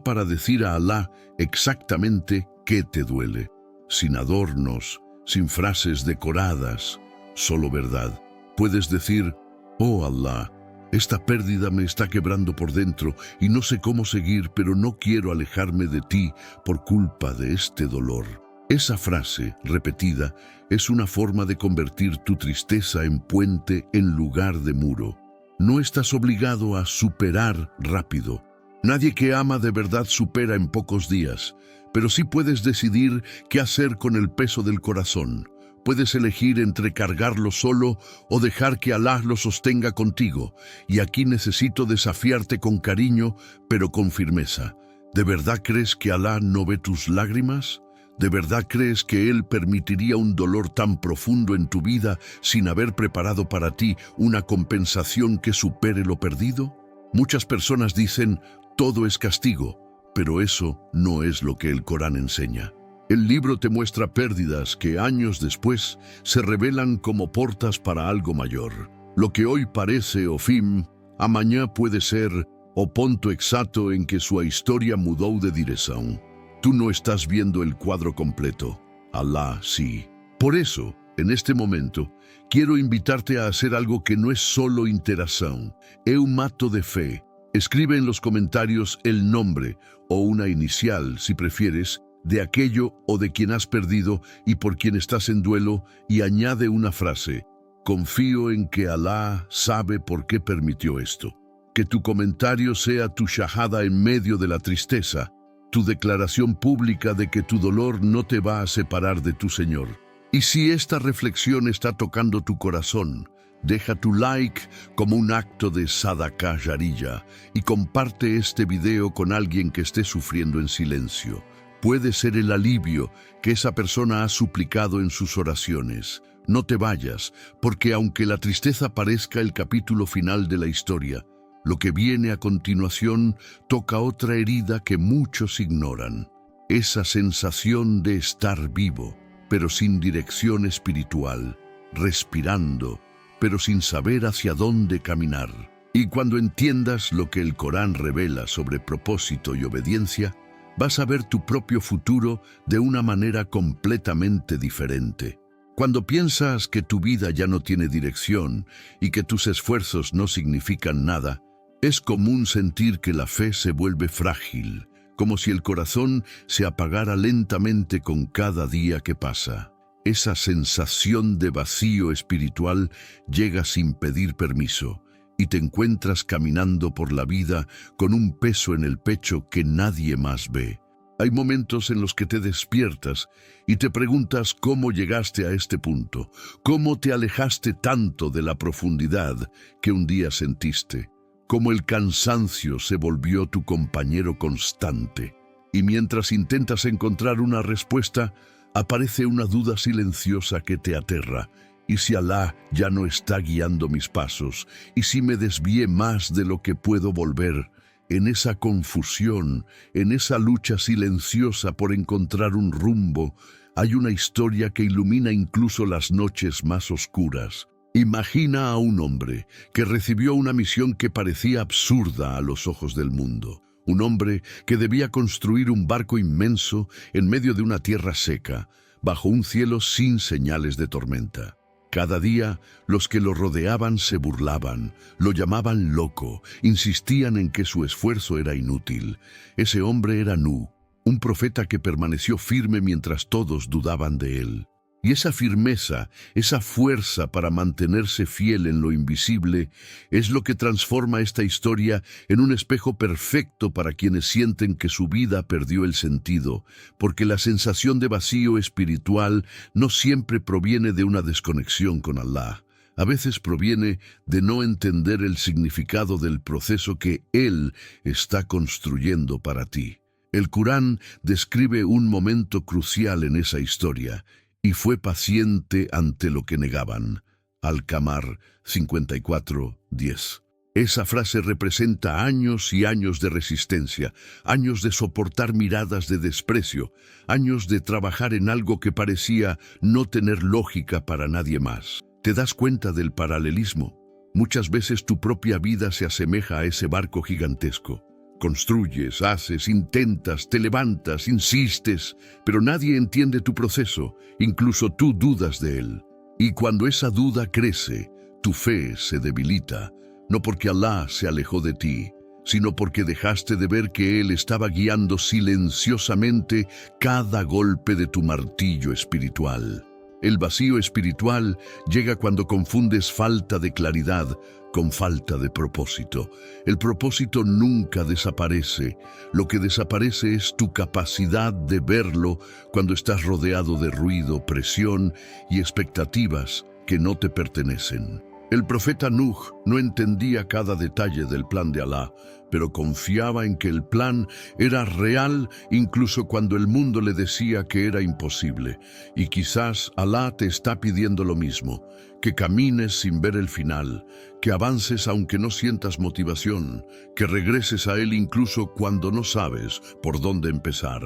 para decir a Allah exactamente qué te duele. Sin adornos, sin frases decoradas, solo verdad. Puedes decir, oh Allah, esta pérdida me está quebrando por dentro y no sé cómo seguir, pero no quiero alejarme de ti por culpa de este dolor. Esa frase, repetida, es una forma de convertir tu tristeza en puente en lugar de muro. No estás obligado a superar rápido. Nadie que ama de verdad supera en pocos días, pero sí puedes decidir qué hacer con el peso del corazón. Puedes elegir entre cargarlo solo o dejar que Allah lo sostenga contigo. Y aquí necesito desafiarte con cariño, pero con firmeza. ¿De verdad crees que Allah no ve tus lágrimas? ¿De verdad crees que Él permitiría un dolor tan profundo en tu vida sin haber preparado para ti una compensación que supere lo perdido? Muchas personas dicen, todo es castigo, pero eso no es lo que el Corán enseña. El libro te muestra pérdidas que años después se revelan como portas para algo mayor. Lo que hoy parece o fin, amanhã puede ser o punto exacto en que su historia mudó de dirección. Tú no estás viendo el cuadro completo, Allah sí. Por eso, en este momento, quiero invitarte a hacer algo que no es solo interacción, es un acto de fe. Escribe en los comentarios el nombre o una inicial, si prefieres, de aquello o de quien has perdido y por quien estás en duelo, y añade una frase: confío en que Allah sabe por qué permitió esto. Que tu comentario sea tu shahada en medio de la tristeza. tu declaración pública de que tu dolor no te va a separar de tu Señor. Y si esta reflexión está tocando tu corazón, deja tu like como un acto de Sadaqah Jariyah y comparte este video con alguien que esté sufriendo en silencio. Puede ser el alivio que esa persona ha suplicado en sus oraciones. No te vayas, porque aunque la tristeza parezca el capítulo final de la historia, lo que viene a continuación toca otra herida que muchos ignoran. Esa sensación de estar vivo, pero sin dirección espiritual, respirando, pero sin saber hacia dónde caminar. Y cuando entiendas lo que el Corán revela sobre propósito y obediencia, vas a ver tu propio futuro de una manera completamente diferente. Cuando piensas que tu vida ya no tiene dirección y que tus esfuerzos no significan nada, es común sentir que la fe se vuelve frágil, como si el corazón se apagara lentamente con cada día que pasa. Esa sensación de vacío espiritual llega sin pedir permiso y te encuentras caminando por la vida con un peso en el pecho que nadie más ve. Hay momentos en los que te despiertas y te preguntas cómo llegaste a este punto, cómo te alejaste tanto de la profundidad que un día sentiste, cómo el cansancio se volvió tu compañero constante. Y mientras intentas encontrar una respuesta, aparece una duda silenciosa que te aterra. ¿Y si Alá ya no está guiando mis pasos? ¿Y si me desvié más de lo que puedo volver? En esa confusión, en esa lucha silenciosa por encontrar un rumbo, hay una historia que ilumina incluso las noches más oscuras. Imagina a un hombre que recibió una misión que parecía absurda a los ojos del mundo. Un hombre que debía construir un barco inmenso en medio de una tierra seca, bajo un cielo sin señales de tormenta. Cada día, los que lo rodeaban se burlaban, lo llamaban loco, insistían en que su esfuerzo era inútil. Ese hombre era Nuh, un profeta que permaneció firme mientras todos dudaban de él. Y esa firmeza, esa fuerza para mantenerse fiel en lo invisible, es lo que transforma esta historia en un espejo perfecto para quienes sienten que su vida perdió el sentido, porque la sensación de vacío espiritual no siempre proviene de una desconexión con Allah. A veces proviene de no entender el significado del proceso que Él está construyendo para ti. El Corán describe un momento crucial en esa historia, y fue paciente ante lo que negaban. Al-Qamar 54:10. Esa frase representa años y años de resistencia, años de soportar miradas de desprecio, años de trabajar en algo que parecía no tener lógica para nadie más. ¿Te das cuenta del paralelismo? Muchas veces tu propia vida se asemeja a ese barco gigantesco. Construyes, haces, intentas, te levantas, insistes, pero nadie entiende tu proceso, incluso tú dudas de él. Y cuando esa duda crece, tu fe se debilita, no porque Allah se alejó de ti, sino porque dejaste de ver que Él estaba guiando silenciosamente cada golpe de tu martillo espiritual. El vacío espiritual llega cuando confundes falta de claridad con falta de propósito. El propósito nunca desaparece. Lo que desaparece es tu capacidad de verlo cuando estás rodeado de ruido, presión y expectativas que no te pertenecen. El profeta Nuh no entendía cada detalle del plan de Allah, pero confiaba en que el plan era real incluso cuando el mundo le decía que era imposible. Y quizás Allah te está pidiendo lo mismo, que camines sin ver el final, que avances aunque no sientas motivación, que regreses a Él incluso cuando no sabes por dónde empezar.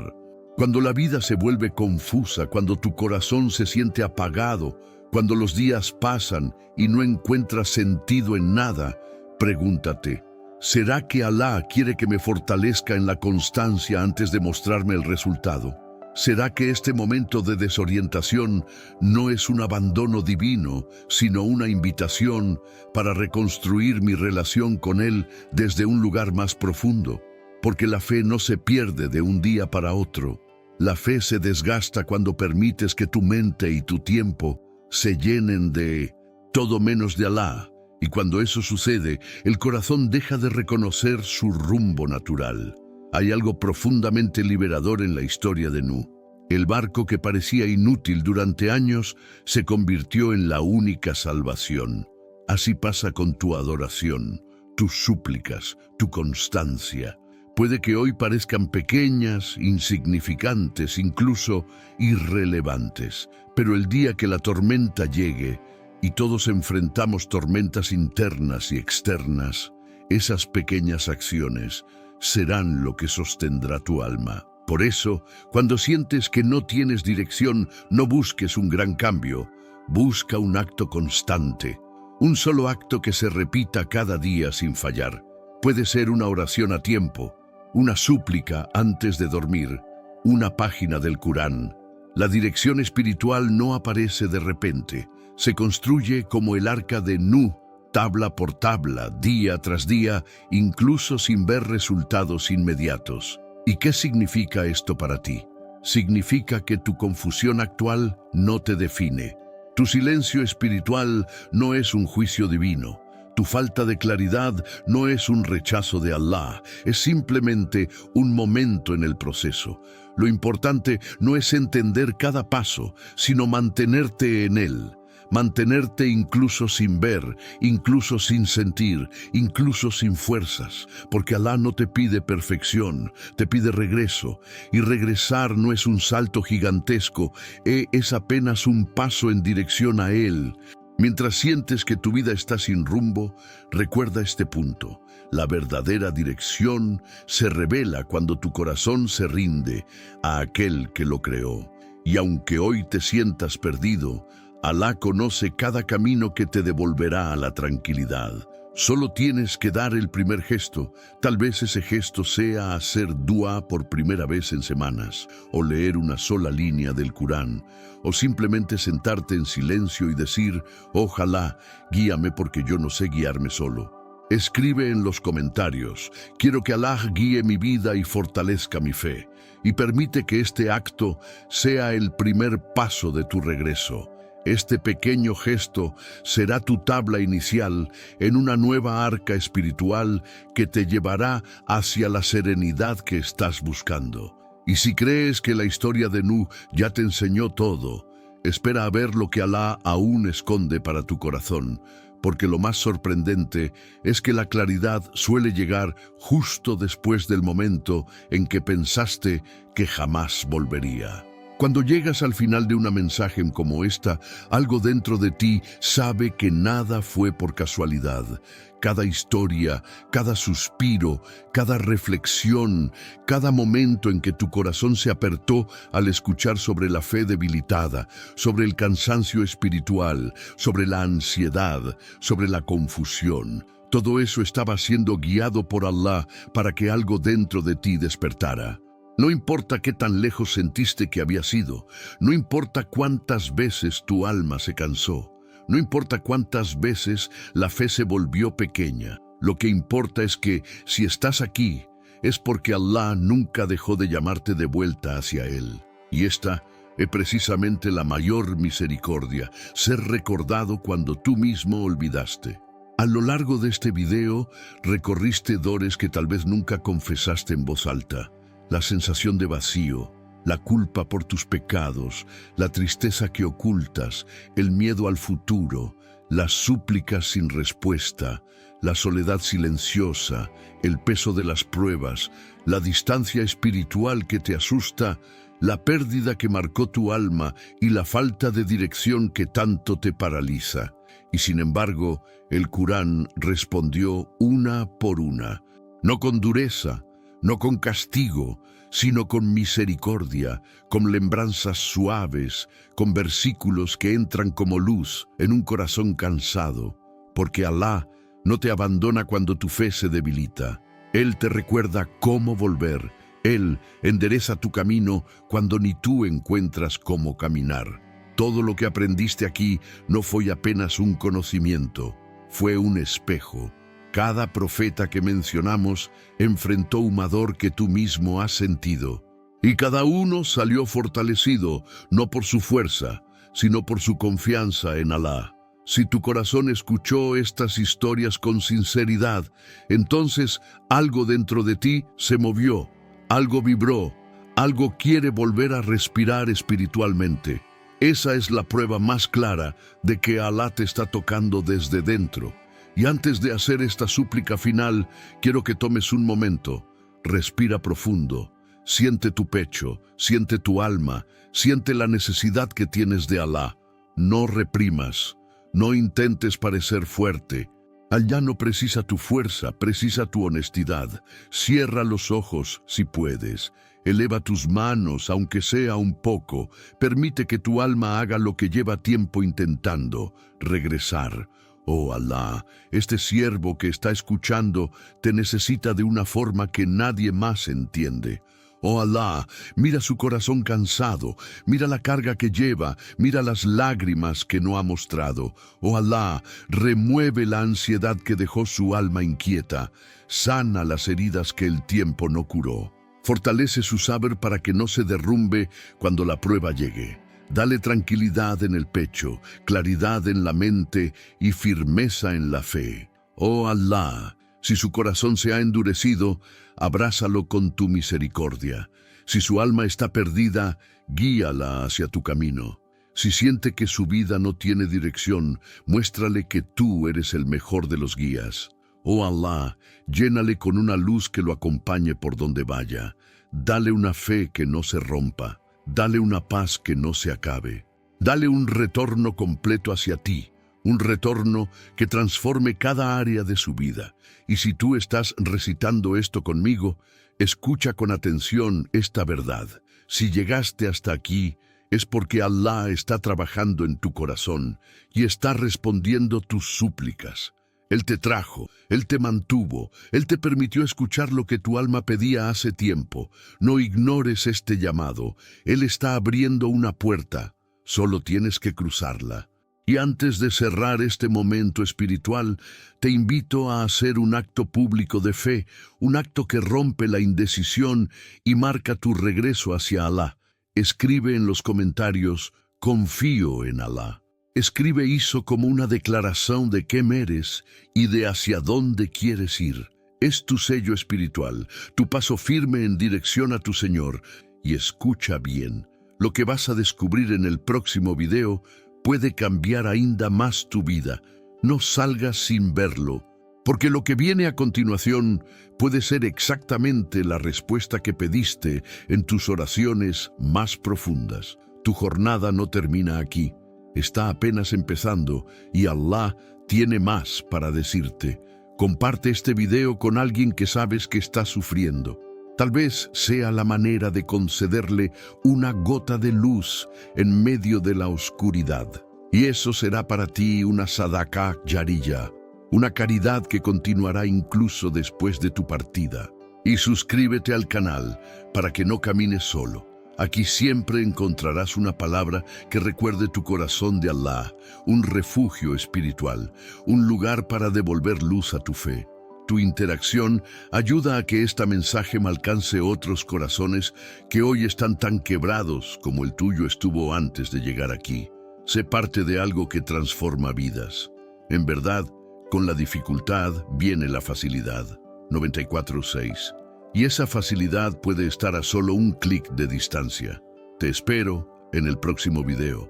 Cuando la vida se vuelve confusa, cuando tu corazón se siente apagado, cuando los días pasan y no encuentras sentido en nada, pregúntate, ¿será que Allah quiere que me fortalezca en la constancia antes de mostrarme el resultado? ¿Será que este momento de desorientación no es un abandono divino, sino una invitación para reconstruir mi relación con Él desde un lugar más profundo? Porque la fe no se pierde de un día para otro. La fe se desgasta cuando permites que tu mente y tu tiempo se llenen de todo menos de Allah, y cuando eso sucede, el corazón deja de reconocer su rumbo natural. Hay algo profundamente liberador en la historia de Nuh. El barco que parecía inútil durante años se convirtió en la única salvación. Así pasa con tu adoración, tus súplicas, tu constancia. Puede que hoy parezcan pequeñas, insignificantes, incluso irrelevantes, pero el día que la tormenta llegue, y todos enfrentamos tormentas internas y externas, esas pequeñas acciones serán lo que sostendrá tu alma. Por eso, cuando sientes que no tienes dirección, no busques un gran cambio, busca un acto constante. Un solo acto que se repita cada día sin fallar. Puede ser una oración a tiempo, una súplica antes de dormir, una página del Corán. La dirección espiritual no aparece de repente. Se construye como el arca de Nuh, tabla por tabla, día tras día, incluso sin ver resultados inmediatos. ¿Y qué significa esto para ti? Significa que tu confusión actual no te define. Tu silencio espiritual no es un juicio divino. Tu falta de claridad no es un rechazo de Allah, es simplemente un momento en el proceso. Lo importante no es entender cada paso, sino mantenerte en él. Mantenerte incluso sin ver, incluso sin sentir, incluso sin fuerzas, porque Allah no te pide perfección, te pide regreso, y regresar no es un salto gigantesco, es apenas un paso en dirección a Él. Mientras sientes que tu vida está sin rumbo, recuerda este punto. La verdadera dirección se revela cuando tu corazón se rinde a aquel que lo creó. Y aunque hoy te sientas perdido, Allah conoce cada camino que te devolverá a la tranquilidad. Solo tienes que dar el primer gesto. Tal vez ese gesto sea hacer dua por primera vez en semanas, o leer una sola línea del Corán, o simplemente sentarte en silencio y decir, ojalá, guíame porque yo no sé guiarme solo. Escribe en los comentarios, quiero que Allah guíe mi vida y fortalezca mi fe, y permite que este acto sea el primer paso de tu regreso. Este pequeño gesto será tu tabla inicial en una nueva arca espiritual que te llevará hacia la serenidad que estás buscando. Y si crees que la historia de Nuh ya te enseñó todo, espera a ver lo que Allah aún esconde para tu corazón, porque lo más sorprendente es que la claridad suele llegar justo después del momento en que pensaste que jamás volvería. Cuando llegas al final de una mensaje como esta, algo dentro de ti sabe que nada fue por casualidad. Cada historia, cada suspiro, cada reflexión, cada momento en que tu corazón se apertó al escuchar sobre la fe debilitada, sobre el cansancio espiritual, sobre la ansiedad, sobre la confusión. Todo eso estaba siendo guiado por Allah para que algo dentro de ti despertara. No importa qué tan lejos sentiste que habías ido, no importa cuántas veces tu alma se cansó, no importa cuántas veces la fe se volvió pequeña, lo que importa es que si estás aquí, es porque Allah nunca dejó de llamarte de vuelta hacia Él. Y esta es precisamente la mayor misericordia, ser recordado cuando tú mismo olvidaste. A lo largo de este video, recorriste dolores que tal vez nunca confesaste en voz alta. La sensación de vacío, la culpa por tus pecados, la tristeza que ocultas, el miedo al futuro, las súplicas sin respuesta, la soledad silenciosa, el peso de las pruebas, la distancia espiritual que te asusta, la pérdida que marcó tu alma y la falta de dirección que tanto te paraliza. Y sin embargo, el Corán respondió una por una, no con dureza, no con castigo, sino con misericordia, con lembranzas suaves, con versículos que entran como luz en un corazón cansado, porque Allah no te abandona cuando tu fe se debilita. Él te recuerda cómo volver. Él endereza tu camino cuando ni tú encuentras cómo caminar. Todo lo que aprendiste aquí no fue apenas un conocimiento, fue un espejo. Cada profeta que mencionamos enfrentó un dolor que tú mismo has sentido. Y cada uno salió fortalecido, no por su fuerza, sino por su confianza en Allah. Si tu corazón escuchó estas historias con sinceridad, entonces algo dentro de ti se movió. Algo vibró, algo quiere volver a respirar espiritualmente. Esa es la prueba más clara de que Alá te está tocando desde dentro. Y antes de hacer esta súplica final, quiero que tomes un momento. Respira profundo. Siente tu pecho, siente tu alma, siente la necesidad que tienes de Alá. No reprimas, no intentes parecer fuerte. Allá no precisa tu fuerza, precisa tu honestidad. Cierra los ojos si puedes. Eleva tus manos, aunque sea un poco. Permite que tu alma haga lo que lleva tiempo intentando, regresar. Oh Alá, este siervo que está escuchando te necesita de una forma que nadie más entiende. Oh Alá, mira su corazón cansado, mira la carga que lleva, mira las lágrimas que no ha mostrado. Oh Alá, remueve la ansiedad que dejó su alma inquieta, sana las heridas que el tiempo no curó. Fortalece su saber para que no se derrumbe cuando la prueba llegue. Dale tranquilidad en el pecho, claridad en la mente y firmeza en la fe. Oh Alá, si su corazón se ha endurecido, abrázalo con tu misericordia. Si su alma está perdida, guíala hacia tu camino. Si siente que su vida no tiene dirección, muéstrale que tú eres el mejor de los guías. Oh Alá, llénale con una luz que lo acompañe por donde vaya. Dale una fe que no se rompa. Dale una paz que no se acabe. Dale un retorno completo hacia ti, un retorno que transforme cada área de su vida. Y si tú estás recitando esto conmigo, escucha con atención esta verdad. Si llegaste hasta aquí, es porque Alá está trabajando en tu corazón y está respondiendo tus súplicas. Él te trajo, Él te mantuvo, Él te permitió escuchar lo que tu alma pedía hace tiempo. No ignores este llamado. Él está abriendo una puerta. Solo tienes que cruzarla. Y antes de cerrar este momento espiritual, te invito a hacer un acto público de fe, un acto que rompe la indecisión y marca tu regreso hacia Alá. Escribe en los comentarios, confío en Alá. Escribe eso como una declaración de quién eres y de hacia dónde quieres ir. Es tu sello espiritual, tu paso firme en dirección a tu Señor. Y escucha bien, lo que vas a descubrir en el próximo video puede cambiar ainda más tu vida. No salgas sin verlo, porque lo que viene a continuación puede ser exactamente la respuesta que pediste en tus oraciones más profundas. Tu jornada no termina aquí. Está apenas empezando y Allah tiene más para decirte. Comparte este video con alguien que sabes que está sufriendo. Tal vez sea la manera de concederle una gota de luz en medio de la oscuridad. Y eso será para ti una sadaqah jariyah, una caridad que continuará incluso después de tu partida. Y suscríbete al canal para que no camines solo. Aquí siempre encontrarás una palabra que recuerde tu corazón de Allah, un refugio espiritual, un lugar para devolver luz a tu fe. Tu interacción ayuda a que este mensaje alcance otros corazones que hoy están tan quebrados como el tuyo estuvo antes de llegar aquí. Sé parte de algo que transforma vidas. En verdad, con la dificultad viene la facilidad. 94.6. Y esa facilidad puede estar a solo un clic de distancia. Te espero en el próximo video.